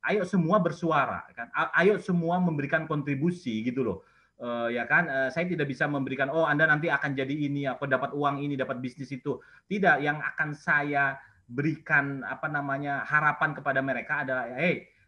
ayo semua bersuara kan. Ayo semua memberikan kontribusi gitu loh. Ya kan, saya tidak bisa memberikan Anda nanti akan jadi ini, apa dapat uang ini, dapat bisnis itu. Tidak, yang akan saya berikan harapan kepada mereka adalah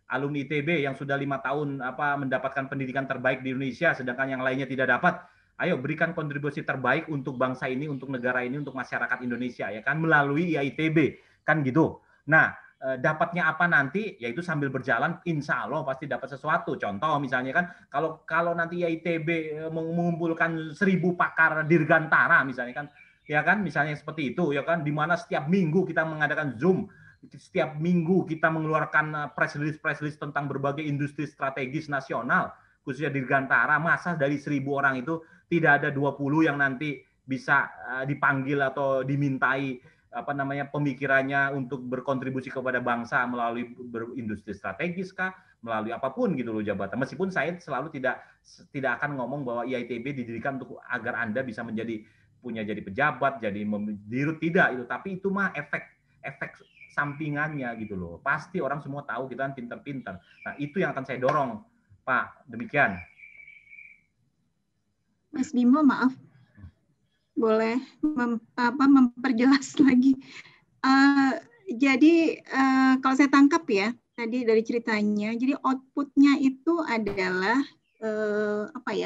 alumni ITB yang sudah 5 tahun mendapatkan pendidikan terbaik di Indonesia sedangkan yang lainnya tidak dapat. Ayo berikan kontribusi terbaik untuk bangsa ini, untuk negara ini, untuk masyarakat Indonesia ya kan, melalui IAITB kan gitu. Nah, dapatnya apa nanti, yaitu sambil berjalan insya Allah pasti dapat sesuatu. Contoh misalnya kan, kalau nanti IAITB mengumpulkan 1000 pakar dirgantara misalnya kan, ya kan, misalnya seperti itu ya kan, di mana setiap minggu kita mengadakan Zoom, setiap minggu kita mengeluarkan press release tentang berbagai industri strategis nasional, khususnya dirgantara. Masa dari 1000 orang itu tidak ada 20 yang nanti bisa dipanggil atau dimintai pemikirannya untuk berkontribusi kepada bangsa melalui berindustri strategis kah, melalui apapun gitu loh jabatan. Meskipun saya selalu tidak akan ngomong bahwa IITB didirikan untuk agar Anda bisa jadi pejabat, jadi dirut, tidak itu, tapi itu mah efek sampingannya gitu loh. Pasti orang semua tahu kita kan pintar-pintar. Nah, itu yang akan saya dorong, Pak. Demikian. Mas Bimo, maaf. Boleh memperjelas lagi. Jadi kalau saya tangkap ya tadi dari ceritanya, jadi outputnya itu adalah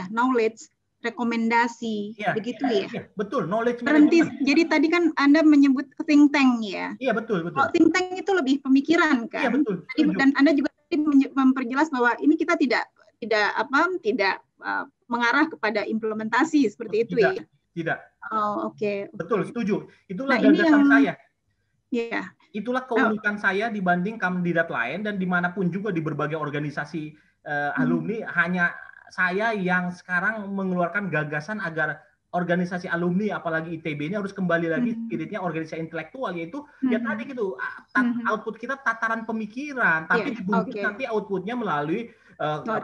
knowledge, rekomendasi, begitu ya? Iya, betul, knowledge. Jadi tadi kan Anda menyebut think tank ya? Iya, betul. Kalau think tank itu lebih pemikiran kan? Iya, betul. Dan Anda juga memperjelas bahwa ini kita tidak mengarah kepada implementasi seperti itu ya? Tidak. Oh, oke. Betul, setuju. Itulah gagasan saya. Iya. Itulah keunikan saya dibanding kandidat lain, dan dimanapun juga di berbagai organisasi alumni, hanya saya yang sekarang mengeluarkan gagasan agar organisasi alumni, apalagi ITB ini harus kembali lagi spiritnya organisasi intelektual, yaitu ya tadi gitu, output kita tataran pemikiran, tapi dibungkus nanti outputnya melalui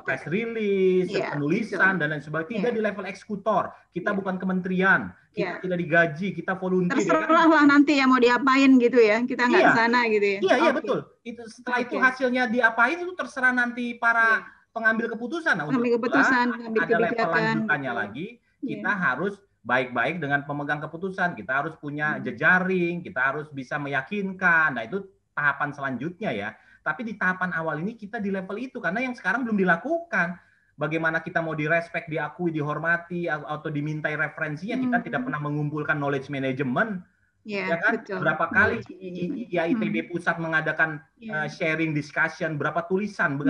press release, penulisan, dan lain sebagainya. Tidak di level eksekutor. Kita bukan kementerian, kita tidak digaji, kita volunteer. Terserah lah nanti ya mau diapain gitu ya, kita nggak di sana gitu ya. Iya, betul. Setelah itu hasilnya diapain itu terserah nanti para pengambil keputusan. Nah, pengambil keputusan, pengambil ada level lanjutannya lagi, kita harus baik-baik dengan pemegang keputusan, kita harus punya jejaring, kita harus bisa meyakinkan. Nah, itu tahapan selanjutnya ya. Tapi di tahapan awal ini kita di level itu, karena yang sekarang belum dilakukan. Bagaimana kita mau direspek, diakui, dihormati, atau dimintai referensinya, kita tidak pernah mengumpulkan knowledge management. Ya kan? Betul. Berapa kali IITB pusat mengadakan sharing discussion, berapa tulisan,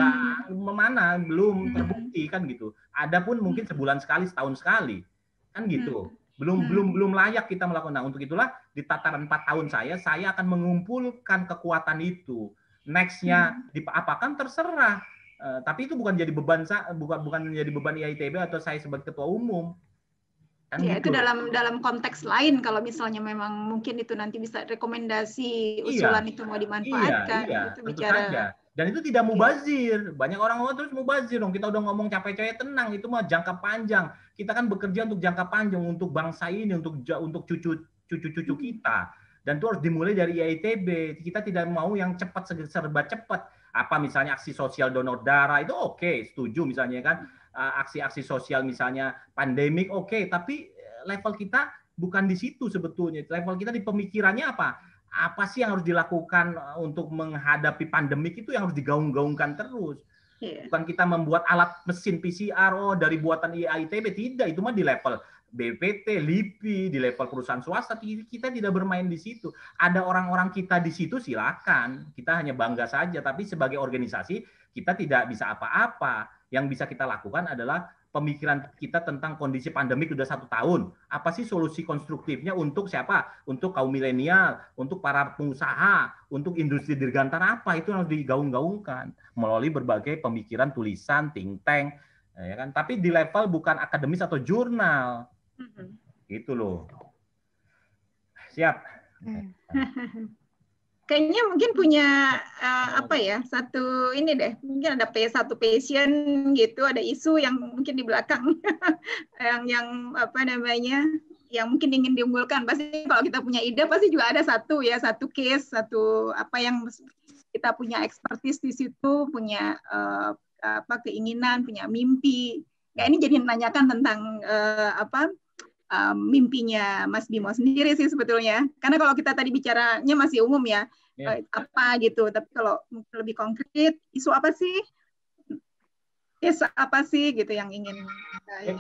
mana belum terbukti kan gitu. Adapun mungkin sebulan sekali, setahun sekali, kan gitu. Belum layak kita melakukan. Nah, untuk itulah di tataran 4 tahun saya akan mengumpulkan kekuatan itu. Next-nya diapakan terserah. Tapi itu bukan jadi beban bukan menjadi beban IITB atau saya sebagai ketua umum. Kan ya, gitu. Itu dalam konteks lain kalau misalnya memang mungkin itu nanti bisa rekomendasi usulan itu mau dimanfaatkan. Itu bicara saja. Dan itu tidak mubazir. Banyak orang terus mubazir dong. Kita udah ngomong capek-capek, tenang, itu mah jangka panjang. Kita kan bekerja untuk jangka panjang, untuk bangsa ini, untuk cucu-cucu kita. Dan itu harus dimulai dari IITB. Kita tidak mau yang cepat, serba cepat. Apa misalnya aksi sosial donor darah itu oke, setuju misalnya kan. Aksi-aksi sosial misalnya pandemik oke, tapi level kita bukan di situ sebetulnya. Level kita di pemikirannya apa? Apa sih yang harus dilakukan untuk menghadapi pandemik, itu yang harus digaung-gaungkan terus. Bukan kita membuat alat mesin PCR dari buatan IITB, tidak, itu mah di level BPT, LIPI, di level perusahaan swasta. Kita tidak bermain di situ. Ada orang-orang kita di situ, silakan. Kita hanya bangga saja, tapi sebagai organisasi kita tidak bisa apa-apa. Yang bisa kita lakukan adalah pemikiran kita tentang kondisi pandemik sudah 1 tahun. Apa sih solusi konstruktifnya untuk siapa? Untuk kaum milenial, untuk para pengusaha, untuk industri dirgantara, apa itu harus digaung-gaungkan melalui berbagai pemikiran, tulisan, think tank, ya kan? Tapi di level bukan akademis atau jurnal. Gitu loh. Siap. Kayaknya mungkin punya satu ini deh, mungkin ada satu passion gitu, ada isu yang mungkin di belakang yang yang mungkin ingin diunggulkan. Pasti kalau kita punya ide pasti juga ada satu case, satu yang kita punya expertise di situ, punya keinginan, punya mimpi. Ya, ini jadi menanyakan tentang mimpinya Mas Bimo sendiri sih sebetulnya. Karena kalau kita tadi bicaranya masih umum ya, apa gitu. Tapi kalau lebih konkret, isu apa sih? Apa sih gitu yang ingin?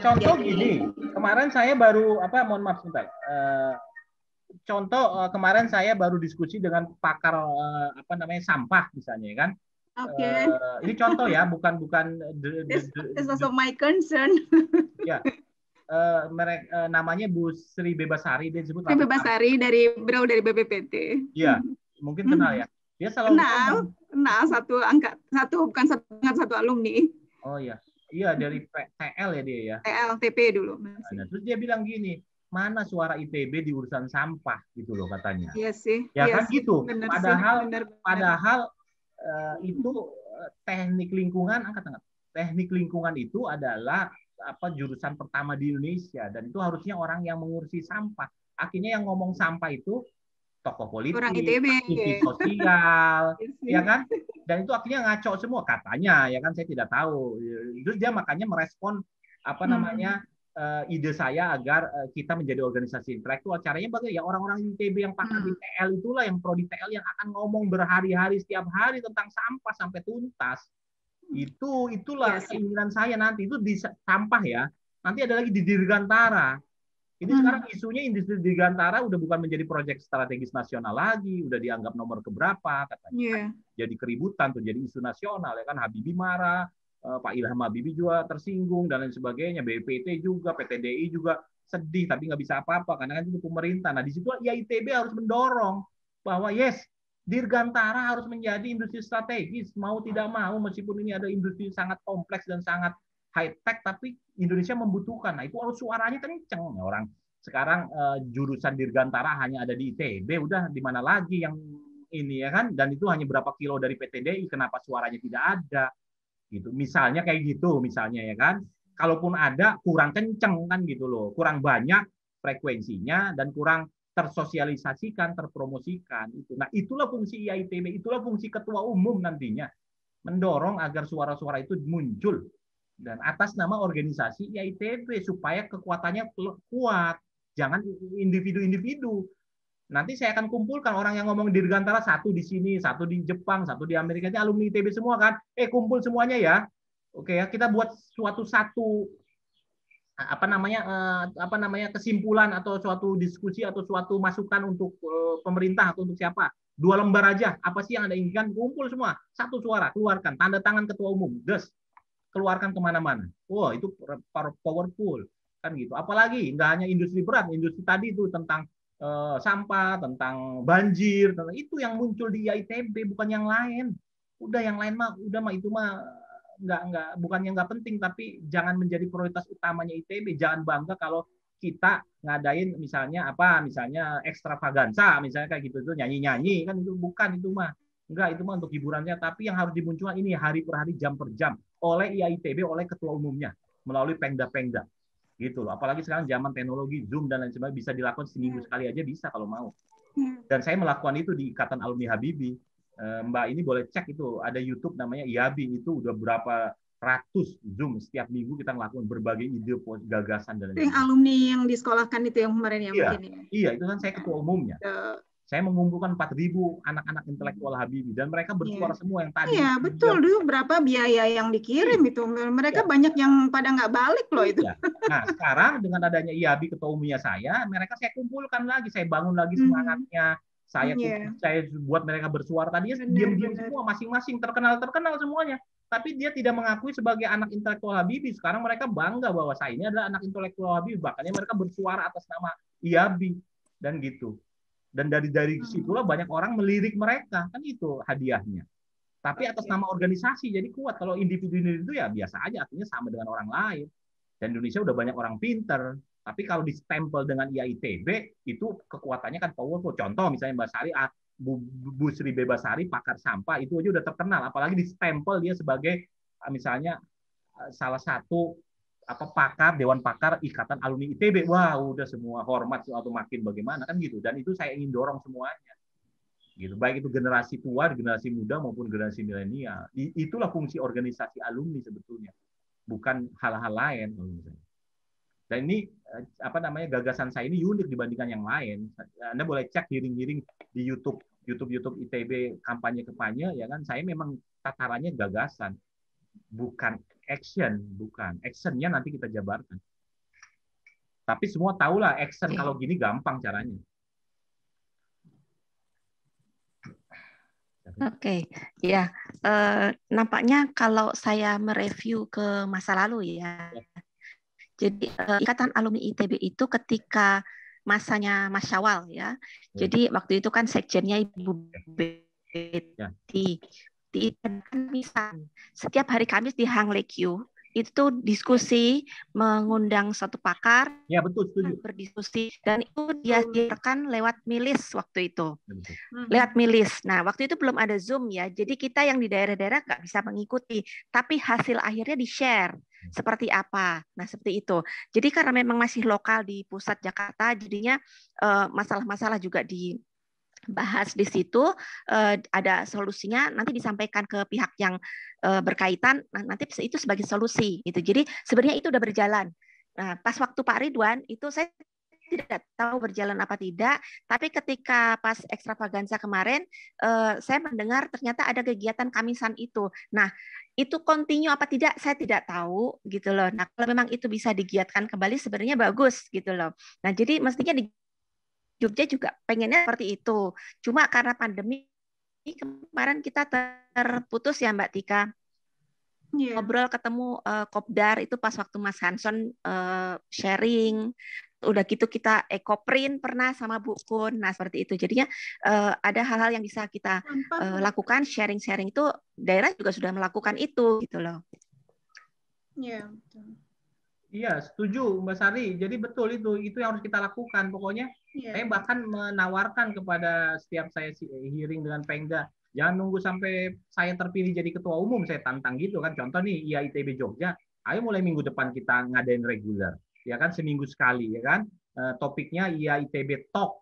Contoh gini, kemarin saya baru mohon maaf sebentar. Contoh kemarin saya baru diskusi dengan pakar sampah misalnya kan. Oke. Ini contoh ya, bukan. This also my concern. Ya. Namanya Bu Sri Bebasari, dia disebut Sri Bebasari dari BPPT. Iya, mungkin kenal ya. Dia selalu kenal satu alumni. Oh iya. Iya, dari TL ya dia ya. TP dulu. Nah, terus dia bilang gini, mana suara ITB di urusan sampah gitu loh katanya. Iya sih. Ya iya kan sih. gitu. Bener Padahal itu teknik lingkungan, teknik lingkungan itu adalah jurusan pertama di Indonesia, dan itu harusnya orang yang mengurusi sampah. Akhirnya yang ngomong sampah itu tokoh politik, aktivis sosial, ya kan? Dan itu akhirnya ngaco semua katanya, ya kan? Saya tidak tahu. Terus dia makanya merespon ide saya agar kita menjadi organisasi intelektual. Caranya bagaimana? Ya orang-orang ITB yang pakar di TL itulah, yang prodi TL, yang akan ngomong berhari-hari setiap hari tentang sampah sampai tuntas. Itulah keinginan saya nanti itu di sampah ya. Nanti ada lagi di Dirgantara. Ini sekarang isunya industri Dirgantara udah bukan menjadi proyek strategis nasional lagi, udah dianggap nomor keberapa katanya. Jadi keributan tuh, jadi isu nasional ya kan. Habibie marah, Pak Ilham Habibie juga tersinggung dan lain sebagainya. BPT juga, PTDI juga sedih tapi nggak bisa apa-apa karena kan itu pemerintah. Nah di situ ya ITB harus mendorong bahwa Dirgantara harus menjadi industri strategis, mau tidak mau, meskipun ini ada industri sangat kompleks dan sangat high-tech, tapi Indonesia membutuhkan. Nah, itu harus suaranya kenceng. Orang sekarang jurusan Dirgantara hanya ada di ITB, udah di mana lagi yang ini ya kan? Dan itu hanya berapa kilo dari PTDI, kenapa suaranya tidak ada? Gitu. Misalnya kayak gitu, misalnya ya kan? Kalaupun ada, kurang kenceng kan gitu loh, kurang banyak frekuensinya dan kurang tersosialisasikan, terpromosikan itu. Nah, itulah fungsi IAITB, itulah fungsi ketua umum nantinya, mendorong agar suara-suara itu muncul dan atas nama organisasi IAITB supaya kekuatannya kuat, jangan individu-individu. Nanti saya akan kumpulkan orang yang ngomong Dirgantara, satu di sini, satu di Jepang, satu di Amerika, ini alumni ITB semua kan? Kumpul semuanya ya. Oke ya, kita buat satu kesimpulan atau suatu diskusi atau suatu masukan untuk pemerintah atau untuk siapa. 2 lembar aja, apa sih yang Anda inginkan, kumpul semua, satu suara, keluarkan, tanda tangan ketua umum, keluarkan kemana-mana. Wah, itu powerful kan gitu. Apalagi nggak hanya industri berat, industri tadi itu tentang sampah, tentang banjir, itu yang muncul di IAITB, bukan yang lain. Udah yang lain mah itu mah bukannya nggak penting, tapi jangan menjadi prioritas utamanya ITB. Jangan bangga kalau kita ngadain misalnya ekstravaganza, misalnya kayak gitu, itu nyanyi-nyanyi kan, itu bukan, itu mah enggak, itu mah untuk hiburannya. Tapi yang harus dimunculkan ini hari per hari, jam per jam oleh IAITB, oleh ketua umumnya melalui pengda-pengda gitu loh. Apalagi sekarang zaman teknologi, Zoom dan lain sebagainya, bisa dilakukan seminggu sekali aja bisa kalau mau. Dan saya melakukan itu di Ikatan Alumni Habibie. Mbak ini boleh cek, itu ada YouTube namanya IABI, itu udah berapa ratus Zoom setiap minggu kita ngelakuin berbagai ide, gagasan dan lain-lain. Yang alumni yang disekolahkan itu yang kemarin ya mungkin ya. Iya, itu kan saya ketua umumnya. Saya mengumpulkan 4.000 anak-anak intelektual Habibie dan mereka bersuara semua yang tadi. Iya, betul dulu berapa biaya yang dikirim itu. Mereka banyak yang pada nggak balik loh itu. Nah, sekarang dengan adanya IABI ketua umumnya saya kumpulkan lagi, saya bangun lagi semangatnya. Saya buat mereka bersuara. Tadinya diam-diam semua, masing-masing terkenal semuanya. Tapi dia tidak mengakui sebagai anak intelektual Habibie. Sekarang mereka bangga bahwa saya ini adalah anak intelektual Habibie. Bahkan mereka bersuara atas nama IABI dan gitu. Dan dari situlah banyak orang melirik mereka, kan itu hadiahnya. Tapi atas nama organisasi jadi kuat. Kalau individu-individu ya biasa aja, artinya sama dengan orang lain. Dan Indonesia udah banyak orang pinter. Tapi kalau distempel dengan IAITB, itu kekuatannya kan powerful. Contoh misalnya Mbak Sari, Bu Sri Bebasari, pakar sampah, itu aja udah terkenal. Apalagi distempel dia sebagai misalnya salah satu pakar, Dewan Pakar Ikatan Alumni ITB. Wah, udah semua hormat atau makin bagaimana kan gitu. Dan itu saya ingin dorong semuanya. Gitu. Baik itu generasi tua, generasi muda maupun generasi milenial. Itulah fungsi organisasi alumni sebetulnya. Bukan hal-hal lain misalnya. Dan ini gagasan saya ini unik dibandingkan yang lain. Anda boleh cek giring-giring di YouTube ITB kampanye ya kan. Saya memang tatarannya gagasan, bukan action, bukan. Actionnya nanti kita jabarkan. Tapi semua tahulah action kalau gini gampang caranya. Oke, ya. Nampaknya kalau saya mereview ke masa lalu ya. Jadi Ikatan Alumni ITB itu ketika masanya Mas Syawal ya. Jadi waktu itu kan sekjennya Ibu Betty. Di Kamisan. Setiap hari Kamis di Hang Lekyu itu diskusi, mengundang satu pakar, ya betul, setuju, berdiskusi, dan itu dia siarkan lewat milis waktu itu, lewat milis. Nah, waktu itu belum ada Zoom ya, jadi kita yang di daerah-daerah nggak bisa mengikuti, tapi hasil akhirnya di-share seperti apa. Nah, seperti itu. Jadi karena memang masih lokal di pusat Jakarta, jadinya masalah-masalah juga dibahas di situ, ada solusinya, nanti disampaikan ke pihak yang berkaitan, nanti itu sebagai solusi gitu. Jadi sebenarnya itu udah berjalan. Nah, pas waktu Pak Ridwan itu saya tidak tahu berjalan apa tidak, tapi ketika pas ekstravaganza kemarin saya mendengar ternyata ada kegiatan Kamisan itu. Nah, itu continue apa tidak saya tidak tahu gitu loh. Nah, kalau memang itu bisa digiatkan kembali sebenarnya bagus gitu loh. Nah, jadi mestinya di Jogja juga pengennya seperti itu. Cuma karena pandemi kemarin kita terputus ya Mbak Tika. Ngobrol ketemu Kopdar itu pas waktu Mas Hanson sharing. Udah gitu kita ekoprint pernah sama Bu Kun. Nah, seperti itu. Jadinya ada hal-hal yang bisa kita lakukan, sharing-sharing itu daerah juga sudah melakukan itu gitu loh. Iya, betul. Iya, setuju Mbak Sari. Jadi betul itu yang harus kita lakukan. Pokoknya saya bahkan menawarkan kepada setiap saya hearing dengan Pengda, jangan nunggu sampai saya terpilih jadi ketua umum, saya tantang gitu kan. Contoh nih IAITB Jogja, ayo mulai minggu depan kita ngadain reguler, ya kan, seminggu sekali, ya kan. Topiknya IAITB Talk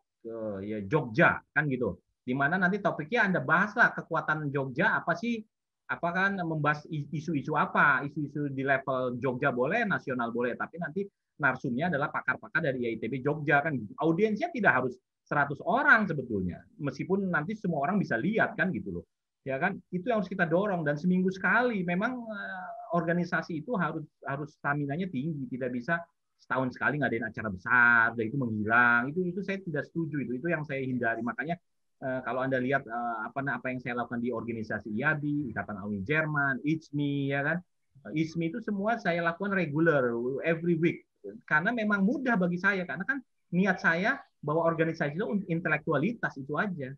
ya Jogja kan gitu. Dimana nanti topiknya Anda bahaslah kekuatan Jogja apa sih? Apakah membahas isu-isu apa, isu-isu di level Jogja boleh, nasional boleh, tapi nanti narsumnya adalah pakar-pakar dari IAITB Jogja kan gitu. Audiensnya tidak harus 100 orang sebetulnya, meskipun nanti semua orang bisa lihat kan gitu loh. Ya kan, itu yang harus kita dorong, dan seminggu sekali. Memang organisasi itu harus stamina-nya tinggi, tidak bisa setahun sekali ngadain acara besar, dan itu menghilang. Itu saya tidak setuju, itu yang saya hindari. Makanya kalau Anda lihat apa yang saya lakukan di organisasi IABI, Ikatan Alumni Jerman, ICMI, ya kan, ISMI itu semua saya lakukan regular, every week, karena memang mudah bagi saya, karena kan niat saya bahwa organisasi itu intelektualitas itu aja,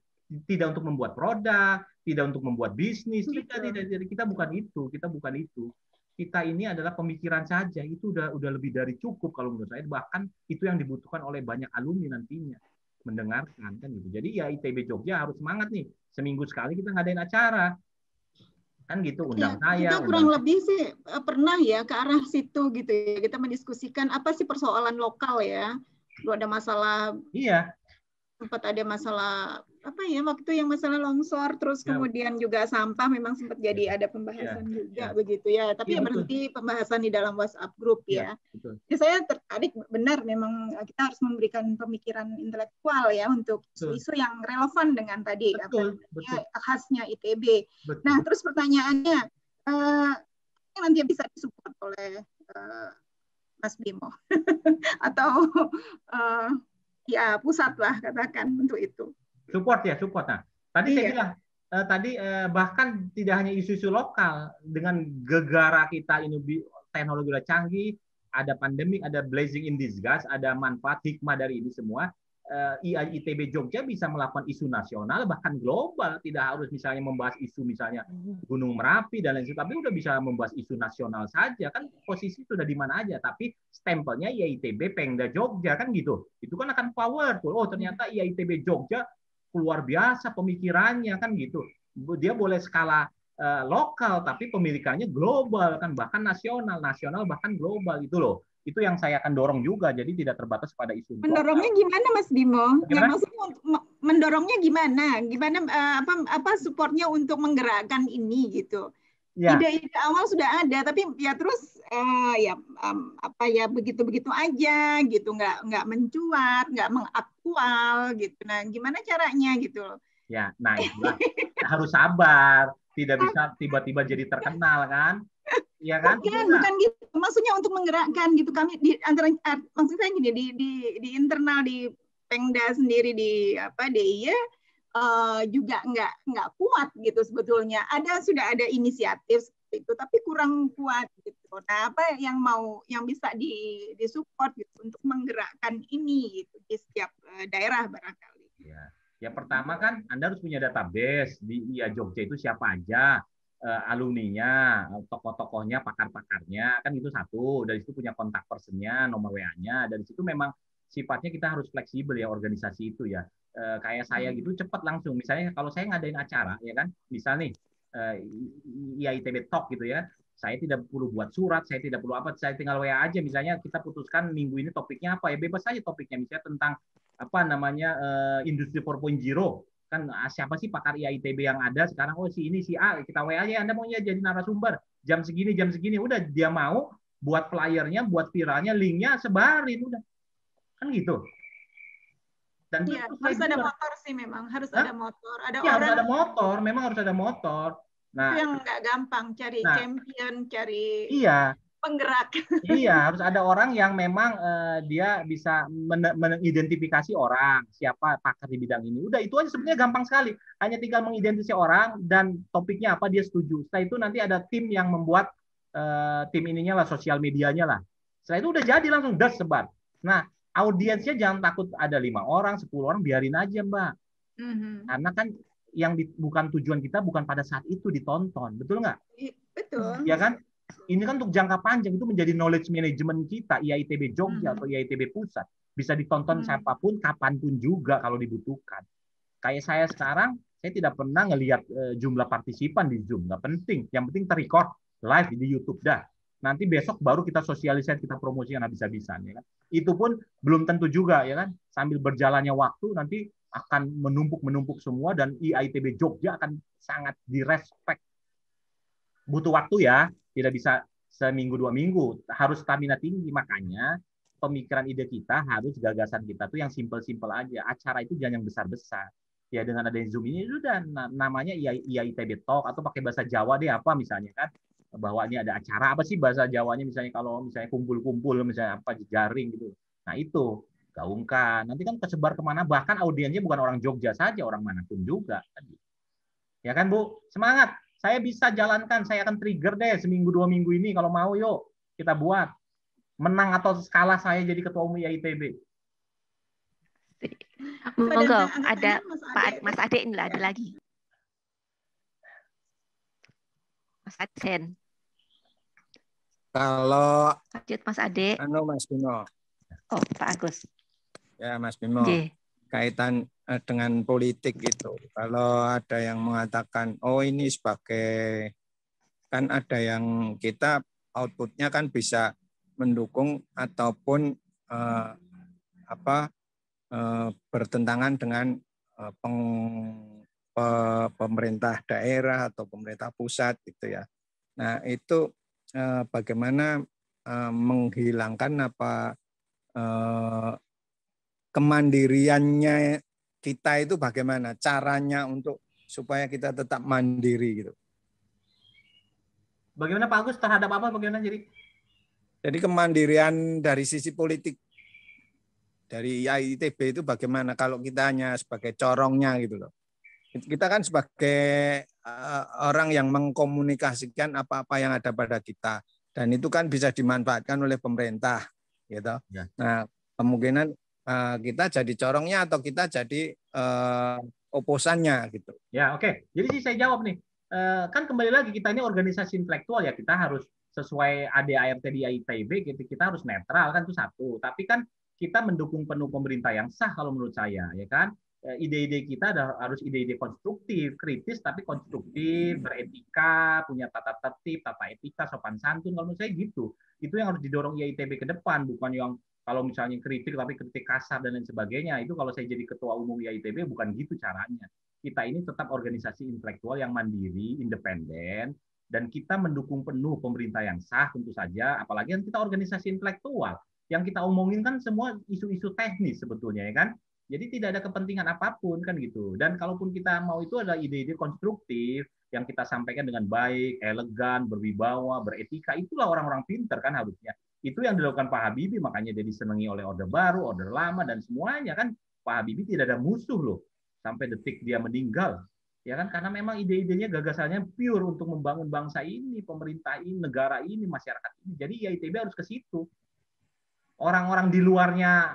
tidak untuk membuat produk, tidak untuk membuat bisnis, tidak. Kita bukan itu, kita ini adalah pemikiran saja, itu udah lebih dari cukup kalau menurut saya, bahkan itu yang dibutuhkan oleh banyak alumni nantinya, mendengarkan kan gitu. Jadi ya ITB Jogja harus semangat nih, seminggu sekali kita ngadain acara kan gitu, undang saya. Kita kurang lebih sih pernah ya ke arah situ gitu ya, kita mendiskusikan apa sih persoalan lokal ya. Lu ada masalah, sempat ada masalah apa ya waktu yang masalah longsor, terus kemudian juga sampah, memang sempat jadi ada pembahasan juga begitu ya, tapi berhenti pembahasan di dalam WhatsApp grup ya. Jadi saya tertarik, benar memang kita harus memberikan pemikiran intelektual ya untuk isu-isu yang relevan dengan tadi khasnya ITB. Nah, terus pertanyaannya nanti bisa disupport oleh Mas Bimo atau ya pusat lah katakan untuk itu. Support. Nah, tadi saya bilang bahkan tidak hanya isu-isu lokal, dengan gegara kita ini teknologi udah canggih, ada pandemi, ada blessing in disguise, ada manfaat hikmah dari ini semua. IAITB Jogja bisa melakukan isu nasional bahkan global, tidak harus misalnya membahas isu misalnya Gunung Merapi dan lain sebagainya, tapi udah bisa membahas isu nasional saja kan, posisi sudah di mana aja, tapi stempelnya IAITB Pengda Jogja kan gitu. Itu kan akan powerful. Oh, ternyata IAITB Jogja luar biasa pemikirannya kan gitu. Dia boleh skala lokal tapi pemilikannya global kan, bahkan nasional bahkan global itu loh. Itu yang saya akan dorong juga, jadi tidak terbatas pada isu. Mendorongnya gimana Mas Bimo? Ya, maksudnya mendorongnya gimana? Apa supportnya untuk menggerakkan ini gitu? Ide-ide awal sudah ada, tapi ya terus begitu-begitu aja gitu, nggak mencuat, nggak mengaktual gitu. Nah, gimana caranya gitu loh? Ya, nah itulah harus sabar, tidak bisa tiba-tiba jadi terkenal kan? Ya kan? Bukan gitu. Maksudnya untuk menggerakkan gitu, kami di antara maksudnya gini di internal di Pengda sendiri di DIY juga nggak kuat gitu sebetulnya. Sudah ada inisiatif seperti itu, tapi kurang kuat gitu. Nah, apa yang bisa disupport gitu untuk menggerakkan ini gitu di setiap daerah barangkali. Ya, pertama kan Anda harus punya database di Jogja itu siapa aja. alumninya, tokoh-tokohnya, pakar-pakarnya, kan itu satu. Dari situ punya kontak personnya, nomor WA-nya. Dari situ memang sifatnya kita harus fleksibel ya organisasi itu ya. Kayak saya gitu cepat langsung. Misalnya kalau saya ngadain acara ya kan, misal nih IAITB Talk gitu ya. Saya tidak perlu buat surat, saya tidak perlu apa, saya tinggal WA aja. Misalnya kita putuskan minggu ini topiknya apa ya, bebas saja topiknya. Misalnya tentang apa namanya industri 4.0. Kan siapa sih pakar IAITB yang ada sekarang? Oh si ini si A, kita WA aja. Anda maunya jadi narasumber jam segini, udah dia mau buat flyernya, buat viralnya, linknya sebarin udah. Kan gitu. Dan ya, harus ada motor sih memang, harus ada motor. Ada ya, orang harus ada motor, memang harus ada motor. Nah, itu yang nggak gampang, cari champion, cari penggerak. Iya, harus ada orang yang memang dia bisa mengidentifikasi orang, siapa pakar di bidang ini. Udah, itu aja sebenarnya gampang sekali. Hanya tinggal mengidentifikasi orang dan topiknya apa, dia setuju. Setelah itu nanti ada tim yang membuat tim ininya lah, sosial medianya lah. Setelah itu udah jadi langsung sebar. Nah, audiensnya jangan takut ada 5 orang, 10 orang, biarin aja Mbak. Karena kan yang bukan tujuan kita bukan pada saat itu ditonton, betul nggak? Betul. Ya kan? Ini kan untuk jangka panjang, itu menjadi knowledge management kita, IAITB Jogja atau IAITB Pusat. Bisa ditonton siapapun, kapanpun juga kalau dibutuhkan. Kayak saya sekarang, saya tidak pernah ngelihat jumlah partisipan di Zoom, nggak penting. Yang penting terrecord live di YouTube dah. Nanti besok baru kita sosialisasi, kita promosikan habis-habisan. Ya kan? Itu pun belum tentu juga, ya kan? Sambil berjalannya waktu, nanti akan menumpuk semua dan IAITB Jogja akan sangat direspek. Butuh waktu ya, tidak bisa seminggu 2 minggu, harus stamina tinggi. Makanya pemikiran ide kita harus gagasan kita tuh yang simpel-simpel aja. Acara itu jangan yang besar-besar. Ya dengan adanya Zoom ini sudah namanya IAITB Talk atau pakai bahasa Jawa deh apa misalnya kan. Bahwa ini ada acara apa sih bahasa Jawanya misalnya kalau misalnya kumpul-kumpul misalnya apa jaring gitu. Nah itu gaungkan. Nanti kan tersebar kemana, bahkan audiensnya bukan orang Jogja saja, orang manapun juga. Ya kan Bu? Semangat. Saya bisa jalankan, saya akan trigger deh seminggu 2 minggu ini kalau mau yuk kita buat. Menang atau kalah saya jadi ketua umum IAITB. Monggo, ada Pak Mas Ade ini ada lagi. Mas Adsen. Kalau lanjut Mas Ade. Mas Bimo. Oh, Pak Agus. Ya, Mas Bimo. Kaitan dengan politik itu. Kalau ada yang mengatakan, oh ini sebagai, kan ada yang kita outputnya kan bisa mendukung ataupun bertentangan dengan pemerintah daerah atau pemerintah pusat gitu ya. Nah itu bagaimana menghilangkan kemandiriannya kita itu, bagaimana caranya untuk supaya kita tetap mandiri gitu. Bagaimana Pak Agus terhadap apa? Bagaimana Jadi kemandirian dari sisi politik dari IAITB itu bagaimana kalau kita hanya sebagai corongnya gitu loh. Kita kan sebagai orang yang mengkomunikasikan apa-apa yang ada pada kita, dan itu kan bisa dimanfaatkan oleh pemerintah gitu. Ya. Nah, kemungkinan kita jadi corongnya atau kita jadi oposannya gitu. Ya, oke. Jadi sih saya jawab nih. Kan kembali lagi kita ini organisasi intelektual ya, kita harus sesuai ADART di IAITB, kita harus netral kan, itu satu. Tapi kan kita mendukung penuh pemerintah yang sah kalau menurut saya, ya kan. Ide-ide kita harus ide-ide konstruktif, kritis tapi konstruktif, beretika, punya tata tertib, tata etika, sopan santun, kalau menurut saya gitu. Itu yang harus didorong IAITB ke depan, bukan yang kalau misalnya kritik tapi kritik kasar dan lain sebagainya. Itu kalau saya jadi ketua umum IAITB bukan gitu caranya. Kita ini tetap organisasi intelektual yang mandiri, independen, dan kita mendukung penuh pemerintah yang sah tentu saja, apalagi kan kita organisasi intelektual. Yang kita omongin kan semua isu-isu teknis sebetulnya ya kan. Jadi tidak ada kepentingan apapun kan gitu. Dan kalaupun kita mau itu adalah ide-ide konstruktif yang kita sampaikan dengan baik, elegan, berwibawa, beretika, itulah orang-orang pinter kan harusnya. Itu yang dilakukan Pak Habibie, makanya dia disenangi oleh Orde Baru, Orde Lama, dan semuanya kan. Pak Habibie tidak ada musuh loh sampai detik dia meninggal. Ya kan, karena memang ide-idenya, gagasannya pure untuk membangun bangsa ini, pemerintah ini, negara ini, masyarakat ini. Jadi IAITB harus ke situ. Orang-orang di luarnya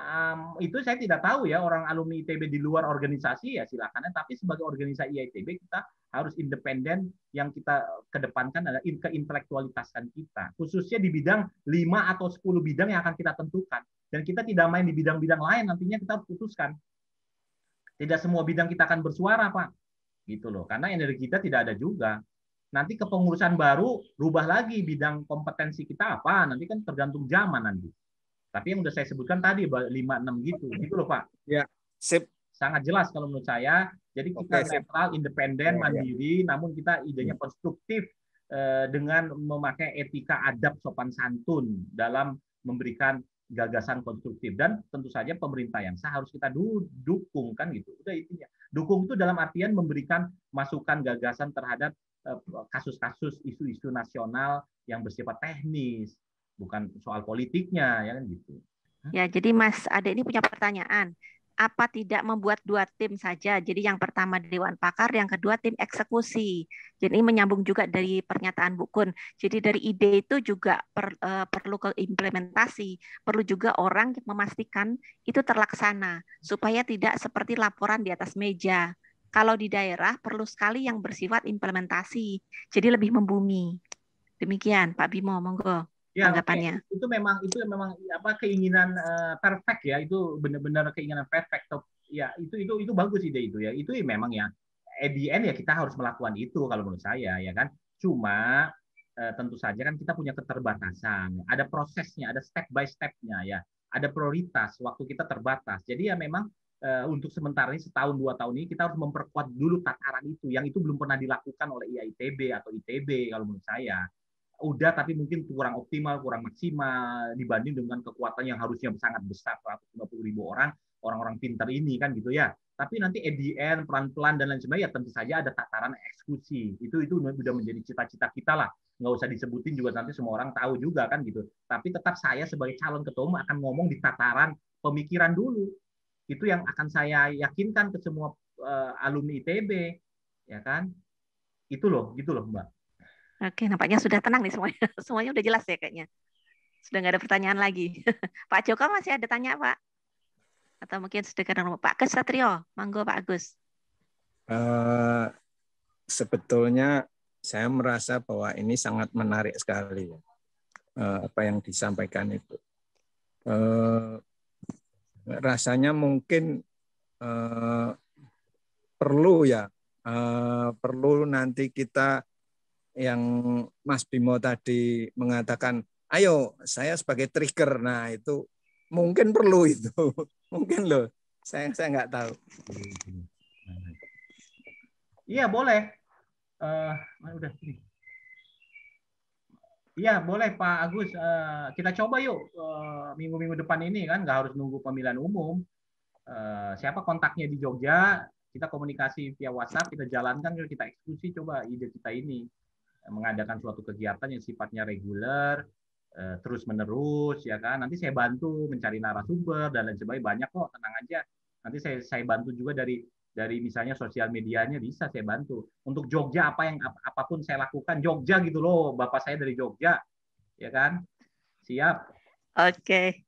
itu saya tidak tahu ya, orang alumni ITB di luar organisasi ya silakan. Tapi sebagai organisasi ITB kita harus independen, yang kita kedepankan adalah keintelektualitasan kita, khususnya di bidang 5 atau 10 bidang yang akan kita tentukan. Dan kita tidak main di bidang-bidang lain, nantinya kita harus putuskan. Tidak semua bidang kita akan bersuara, Pak. Gitu loh. Karena energi kita tidak ada juga. Nanti kepengurusan baru rubah lagi bidang kompetensi kita apa, nanti kan tergantung zaman nanti. Tapi yang udah saya sebutkan tadi 5-6 gitu loh Pak. Ya, sip. Sangat jelas kalau menurut saya. Jadi kita netral, independen, mandiri, namun kita idenya konstruktif dengan memakai etika adab sopan santun dalam memberikan gagasan konstruktif. Dan tentu saja pemerintah yang sah harus kita dukung kan gitu. Udah intinya. Dukung itu dalam artian memberikan masukan gagasan terhadap kasus-kasus isu-isu nasional yang bersifat teknis, bukan soal politiknya ya kan gitu. Ya, jadi Mas Ade ini punya pertanyaan. Apa tidak membuat 2 tim saja? Jadi yang pertama Dewan Pakar, yang kedua tim eksekusi. Jadi ini menyambung juga dari pernyataan Bu Kun. Jadi dari ide itu juga perlu ke implementasi, perlu juga orang memastikan itu terlaksana supaya tidak seperti laporan di atas meja. Kalau di daerah perlu sekali yang bersifat implementasi, jadi lebih membumi. Demikian Pak Bimo, monggo tanggapannya. Itu memang apa keinginan perfect ya, itu benar-benar keinginan perfect. Ya itu bagus ide itu ya. Itu memang ya at the end ya kita harus melakukan itu kalau menurut saya ya kan. Cuma tentu saja kan kita punya keterbatasan. Ada prosesnya, ada step by step-nya ya. Ada prioritas, waktu kita terbatas. Jadi ya memang untuk sementara ini setahun 2 tahun ini kita harus memperkuat dulu tataran itu yang itu belum pernah dilakukan oleh IAITB atau ITB kalau menurut saya. Udah tapi mungkin kurang optimal, kurang maksimal dibanding dengan kekuatan yang harusnya sangat besar 150.000 orang-orang pintar ini kan gitu ya. Tapi nanti at the end pelan-pelan dan lain sebagainya tentu saja ada tataran eksekusi. Itu sudah menjadi cita-cita kita lah. Nggak usah disebutin juga nanti semua orang tahu juga kan gitu. Tapi tetap saya sebagai calon ketua umum akan ngomong di tataran pemikiran dulu. Itu yang akan saya yakinkan ke semua alumni ITB, ya kan? Itu loh, gitu loh, Mbak. Oke, nampaknya sudah tenang nih semuanya. Semuanya udah jelas ya kayaknya. Sudah nggak ada pertanyaan lagi. Pak Joko masih ada tanya, Pak? Atau mungkin sedekatan Pak Agus Satrio, monggo Pak Agus. Sebetulnya saya merasa bahwa ini sangat menarik sekali apa yang disampaikan itu. Rasanya mungkin perlu nanti kita yang Mas Bimo tadi mengatakan, ayo saya sebagai trigger, nah itu mungkin perlu itu, mungkin loh, saya nggak tahu. Iya boleh, udah sini. Iya boleh Pak Agus, kita coba yuk minggu-minggu depan ini kan, nggak harus nunggu pemilihan umum. Siapa kontaknya di Jogja, kita komunikasi via WhatsApp, kita jalankan, kita eksekusi coba ide kita ini, mengadakan suatu kegiatan yang sifatnya reguler, terus menerus ya kan. Nanti saya bantu mencari narasumber dan lain sebagainya, banyak kok, tenang aja. Nanti saya bantu juga dari misalnya sosial medianya bisa saya bantu. Untuk Jogja apapun saya lakukan Jogja gitu loh. Bapak saya dari Jogja. Ya kan? Siap. Oke.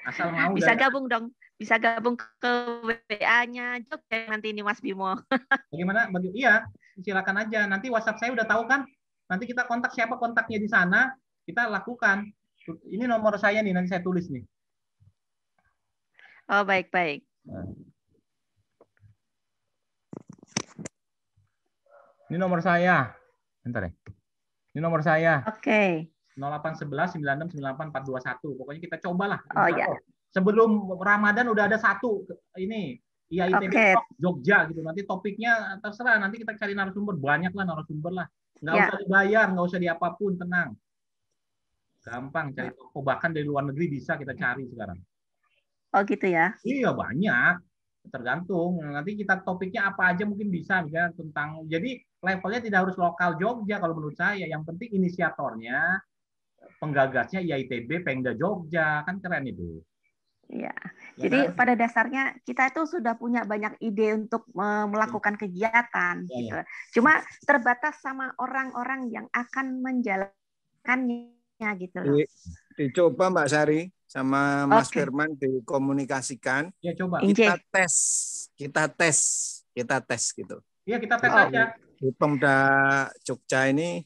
Asal mau bisa gabung dong. Bisa gabung ke WA-nya Jogja nanti ini Mas Bimo. Bagaimana? Iya, silakan aja. Nanti WhatsApp saya udah tahu kan. Nanti kita kontak siapa kontaknya di sana, kita lakukan. Ini nomor saya nih, nanti saya tulis nih. Oh, baik-baik. Ini nomor saya. Bentar ya. Ini nomor saya. Oke. 0811 9698 421. Pokoknya kita cobalah. Oh ya. Sebelum Ramadan udah ada satu ini IAITB Jogja gitu. Nanti topiknya terserah. Nanti kita cari narasumber. Banyak lah narasumber lah. Nggak usah dibayar, nggak usah diapapun, tenang. Gampang cari toko. Bahkan dari luar negeri bisa kita cari sekarang. Oh gitu ya? Iya banyak. Tergantung. Nanti kita topiknya apa aja mungkin bisa misalnya tentang. Jadi levelnya tidak harus lokal Jogja kalau menurut saya. Yang penting inisiatornya, penggagasnya IAITB, Pemda Jogja, kan keren itu. Iya. Jadi pada dasarnya kita itu sudah punya banyak ide untuk melakukan kegiatan. Gitu. Cuma terbatas sama orang-orang yang akan menjalankannya gitu loh. Dicoba Mbak Sari sama Mas Firman dikomunikasikan. Ya coba. Kita tes gitu. Iya kita tes aja. Di Pemda Jogja ini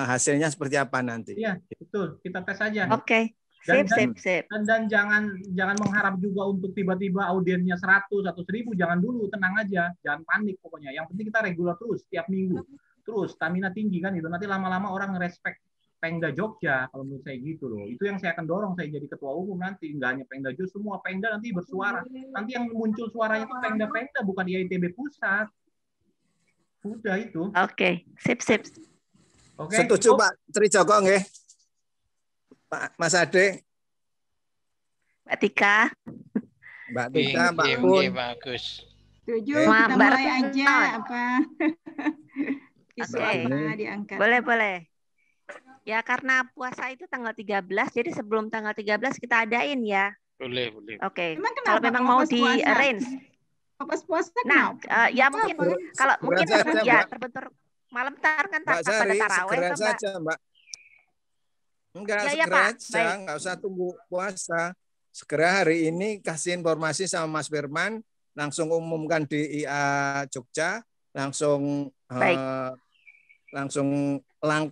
hasilnya seperti apa nanti? Iya betul, kita tes aja. Oke. Sip. Dan jangan mengharap juga untuk tiba-tiba audiensnya 100 atau 1000, jangan dulu, tenang aja, jangan panik pokoknya. Yang penting kita regular terus setiap minggu, terus stamina tinggi kan itu. Nanti lama-lama orang respect Pemda Jogja, kalau menurut saya gitu loh. Itu yang saya akan dorong saya jadi ketua umum nanti, nggak hanya Pemda Jogja, semua Pemda nanti bersuara. Nanti yang muncul suaranya itu Pemda-Pemda, bukan IAITB pusat. Udah itu. Oke, sip. Oke. Setuju Pak Trijoko nggih? Pak Mas Ade. Mbak Tika. Mbak Tika, Mbak Pun. Bagus. Setuju, kita mulai aja apa. Isu apa diangkat. Boleh. Ya karena puasa itu tanggal 13, jadi sebelum tanggal 13 kita adain ya. Boleh. Oke. Kalau memang mau di arrange. Pas puasa nah, ya mungkin kalau mungkin ya terbentur malam tar kan pada tarawih segera saja, Mbak. Enggak, ya, segera Pak. aja, enggak usah tunggu puasa. Segera hari ini kasih informasi sama Mas Firman, langsung umumkan di IA Jogja, langsung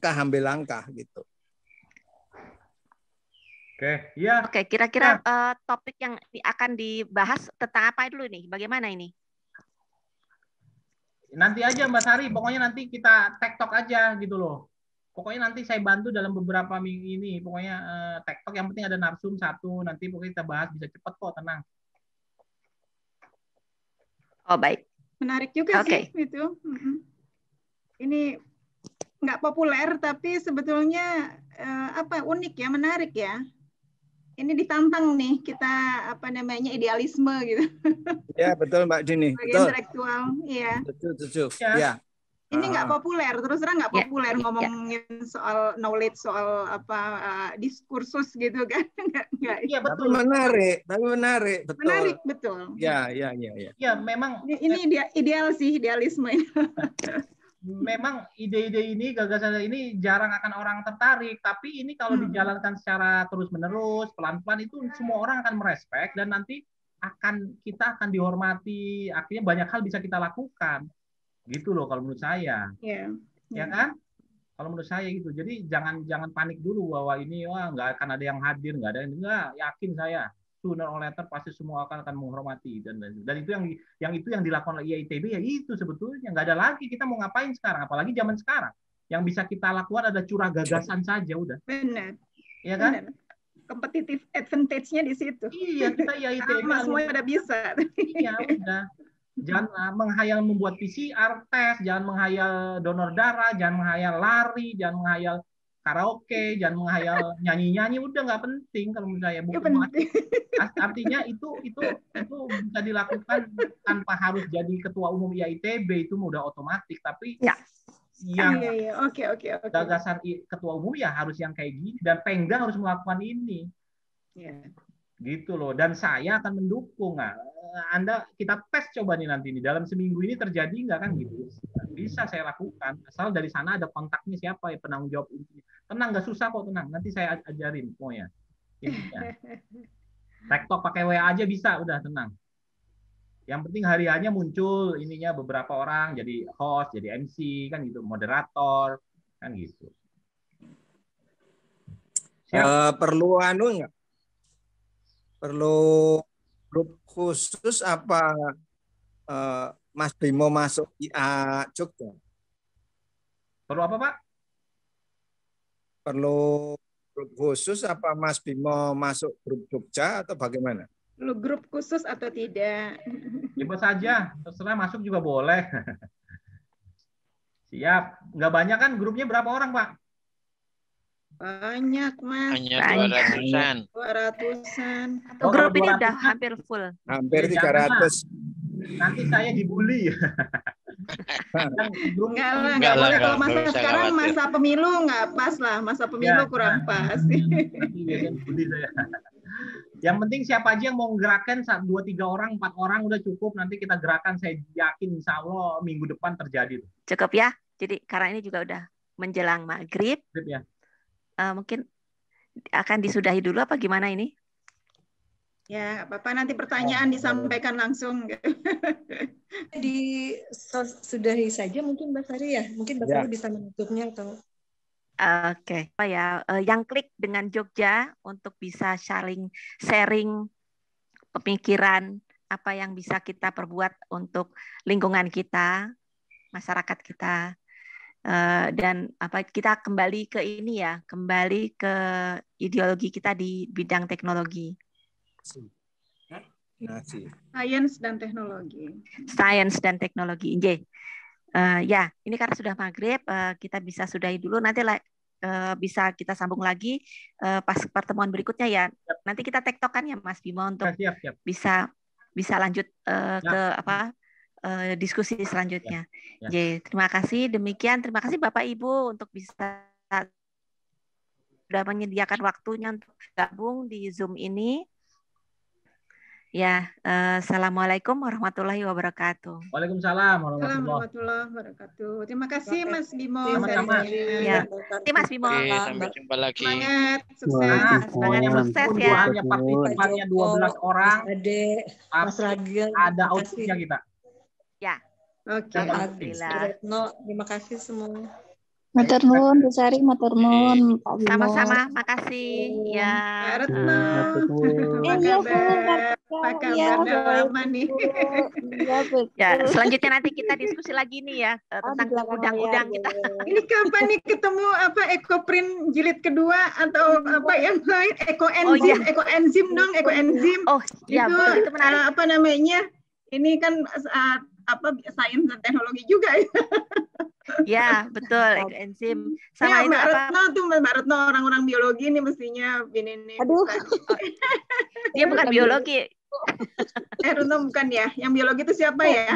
ambil langkah gitu. Oke, iya. Oke, kira-kira topik yang akan dibahas tentang apa dulu nih? Bagaimana ini? Nanti aja Mbak Sari, pokoknya nanti kita tektok aja gitu loh. Pokoknya nanti saya bantu dalam beberapa minggu ini. Pokoknya tektok yang penting ada narsum satu, nanti pokoknya kita bahas bisa cepat kok, tenang. Oh, baik. Menarik juga sih itu. Ini nggak populer tapi sebetulnya unik ya, menarik ya. Ini ditantang nih kita idealisme gitu. Ya betul Mbak Dini. Sebagai intelektual, iya. Betul. Ya. Ini nggak populer, terus terang nggak populer ngomongin soal knowledge, soal diskursus gitu kan? Iya betul. Tapi menarik, betul. Menarik betul. Ya. Ya memang. Ini ideal sih idealisme ini. Memang ide-ide ini, gagasan ini jarang akan orang tertarik, tapi ini kalau dijalankan secara terus-menerus, pelan-pelan itu semua orang akan merespek dan nanti kita akan dihormati, akhirnya banyak hal bisa kita lakukan. Gitu loh kalau menurut saya. Ya kan? Kalau menurut saya gitu. Jadi jangan panik dulu bahwa ini nggak akan ada yang hadir, nggak yakin saya. Sooner or later pasti semua akan menghormati dan itu yang dilakukan oleh IAITB ya itu sebetulnya nggak ada lagi kita mau ngapain sekarang, apalagi zaman sekarang yang bisa kita lakukan ada curah gagasan saja udah. Benar. Ya kan? Competitive advantage-nya di situ. Iya, kita IAITB semua udah bisa. Iya udah. Jangan menghayal membuat PCR tes, jangan menghayal donor darah, jangan menghayal lari, jangan menghayal karaoke, jangan menghayal nyanyi-nyanyi, udah nggak penting kalau menurut saya. Artinya itu bisa dilakukan tanpa harus jadi ketua umum IAITB, itu udah otomatis. Tapi yang gagasan ketua umum ya harus yang kayak gini dan Pemda harus melakukan ini. Gitu loh. Dan saya akan mendukung. Anda kita tes coba nih nanti nih dalam seminggu ini terjadi nggak kan gitu? Bisa saya lakukan. Asal dari sana ada kontaknya siapa ya penanggung jawab ini. Tenang, nggak susah kok, tenang. Nanti saya ajarin pokoknya. TikTok pakai WA aja bisa, udah tenang. Yang penting hariannya muncul ininya beberapa orang jadi host, jadi MC kan gitu, moderator kan gitu. Perlu nggak? Perlu grup khusus apa Mas Bimo masuk IA Jogja? Perlu apa Pak? Perlu grup khusus apa Mas Bimo masuk grup Jogja atau bagaimana? Perlu grup khusus atau tidak? Coba saja, terserah masuk juga boleh. Siap. Nggak banyak kan grupnya berapa orang Pak? Banyak Mas. Hanya 200-an. 200-an. Grup ini udah hampir full. Hampir 300. Nanti saya dibully. Enggak boleh kalau masa sekarang masa pemilu nggak pas lah, masa pemilu kurang pas. Yang penting siapa aja yang mau gerakan 2-3 orang, 4 orang udah cukup. Nanti kita gerakan, saya yakin insya Allah minggu depan terjadi. Cukup ya. Jadi karena ini juga udah menjelang maghrib. Ya. Mungkin akan disudahi dulu apa gimana ini? Ya, Bapak nanti pertanyaan disampaikan langsung. Sudahi saja mungkin Mbak Sari ya. Mungkin Mbak Sari bisa menutupnya atau Oke. Apa ya? Yang klik dengan Jogja untuk bisa sharing pemikiran apa yang bisa kita perbuat untuk lingkungan kita, masyarakat kita. Dan kita kembali ke ini ya, kembali ke ideologi kita di bidang teknologi. Science dan teknologi. Science dan teknologi. Ya, ini karena sudah maghrib, kita bisa sudahi dulu. Nanti bisa kita sambung lagi pas pertemuan berikutnya ya. Nanti kita tektokan ya Mas Bimo untuk bisa lanjut ke diskusi selanjutnya. Terima kasih. Demikian, terima kasih Bapak Ibu untuk bisa sudah menyediakan waktunya untuk gabung di Zoom ini. Ya, assalamualaikum warahmatullahi wabarakatuh. Waalaikumsalam warahmatullahi wabarakatuh. Terima kasih Mas Bimo. Sama-sama. Ya, terima Mas Bimo. Sampai jumpa lagi. Semangat, sukses. Semangat sukses ya. Hanya partisipannya 12 orang. Mas Ragil. Ada outputnya kita. Ya. Oke. Alhamdulillah. Terima kasih semua. Matur nuwun Bu Sari, matur nuwun Pak Bimo. Sama-sama, makasih. Ya. Pak Retno. Apa kabar? Udah lama nih. Ya, selanjutnya nanti kita diskusi lagi nih ya tentang udang-udang kita. Ini kapan nih ketemu EcoPrint jilid kedua atau apa yang lain? Ekoenzim dong, ekoenzim. Oh, iya betul, itu menarik. Apa namanya? Ini kan sains dan teknologi juga ya. Ya, betul, ekoenzim. Sama ya, itu Mbak Retno orang-orang biologi nih mestinya ini. Aduh. Dia bukan biologi. Retno bukan ya? Yang biologi itu siapa ya?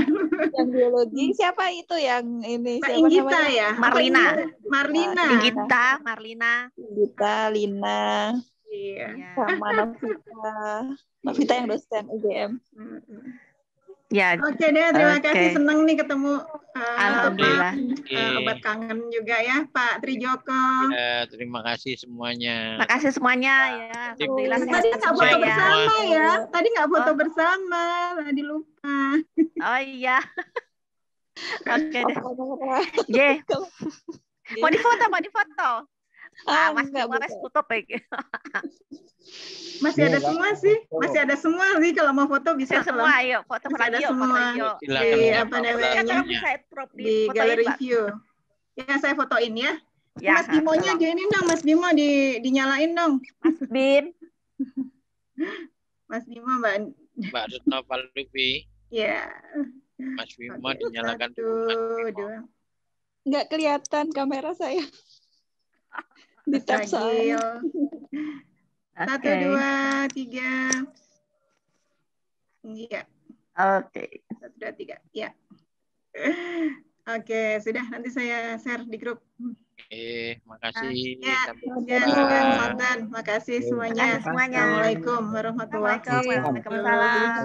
Yang biologi siapa itu yang ini? Mbak Inggita ya? Marlina. Inggita, Lina. Iya. Sama Novita yang dosen UGM. Ya. Oke deh, terima kasih, senang nih ketemu. Alhamdulillah. Obat kangen juga ya, Pak Trijoko. Ya, terima kasih semuanya. Terima kasih semuanya ya. Alhamdulillah. Tadi nggak foto bersama ya. Tadi nggak foto bersama, tadi lupa. Oh iya. Oke deh. Mau difoto. Mas Kemares tutup ya. Masih ada semua sih. Masih ada semua sih kalau mau foto bisa semua. Ayo foto lagi yuk. Di apa namanya? Di gallery view. Ya saya fotoin ya. Mas Bimonya joinin dong, Mas Bimo dinyalain dong. Mas Bim. Mas Bimo Mbak Retno Palupi. Ya. Mas Bimo dinyalakan dulu. Nggak kelihatan kamera saya. Di tab saya. 1, 2, 3. Iya. Oke. 1, 2, 3. Ya. Oke, sudah. Nanti saya share di grup. Makasih. Makasih semuanya. Assalamualaikum warahmatullahi wabarakatuh. Waalaikumsalam.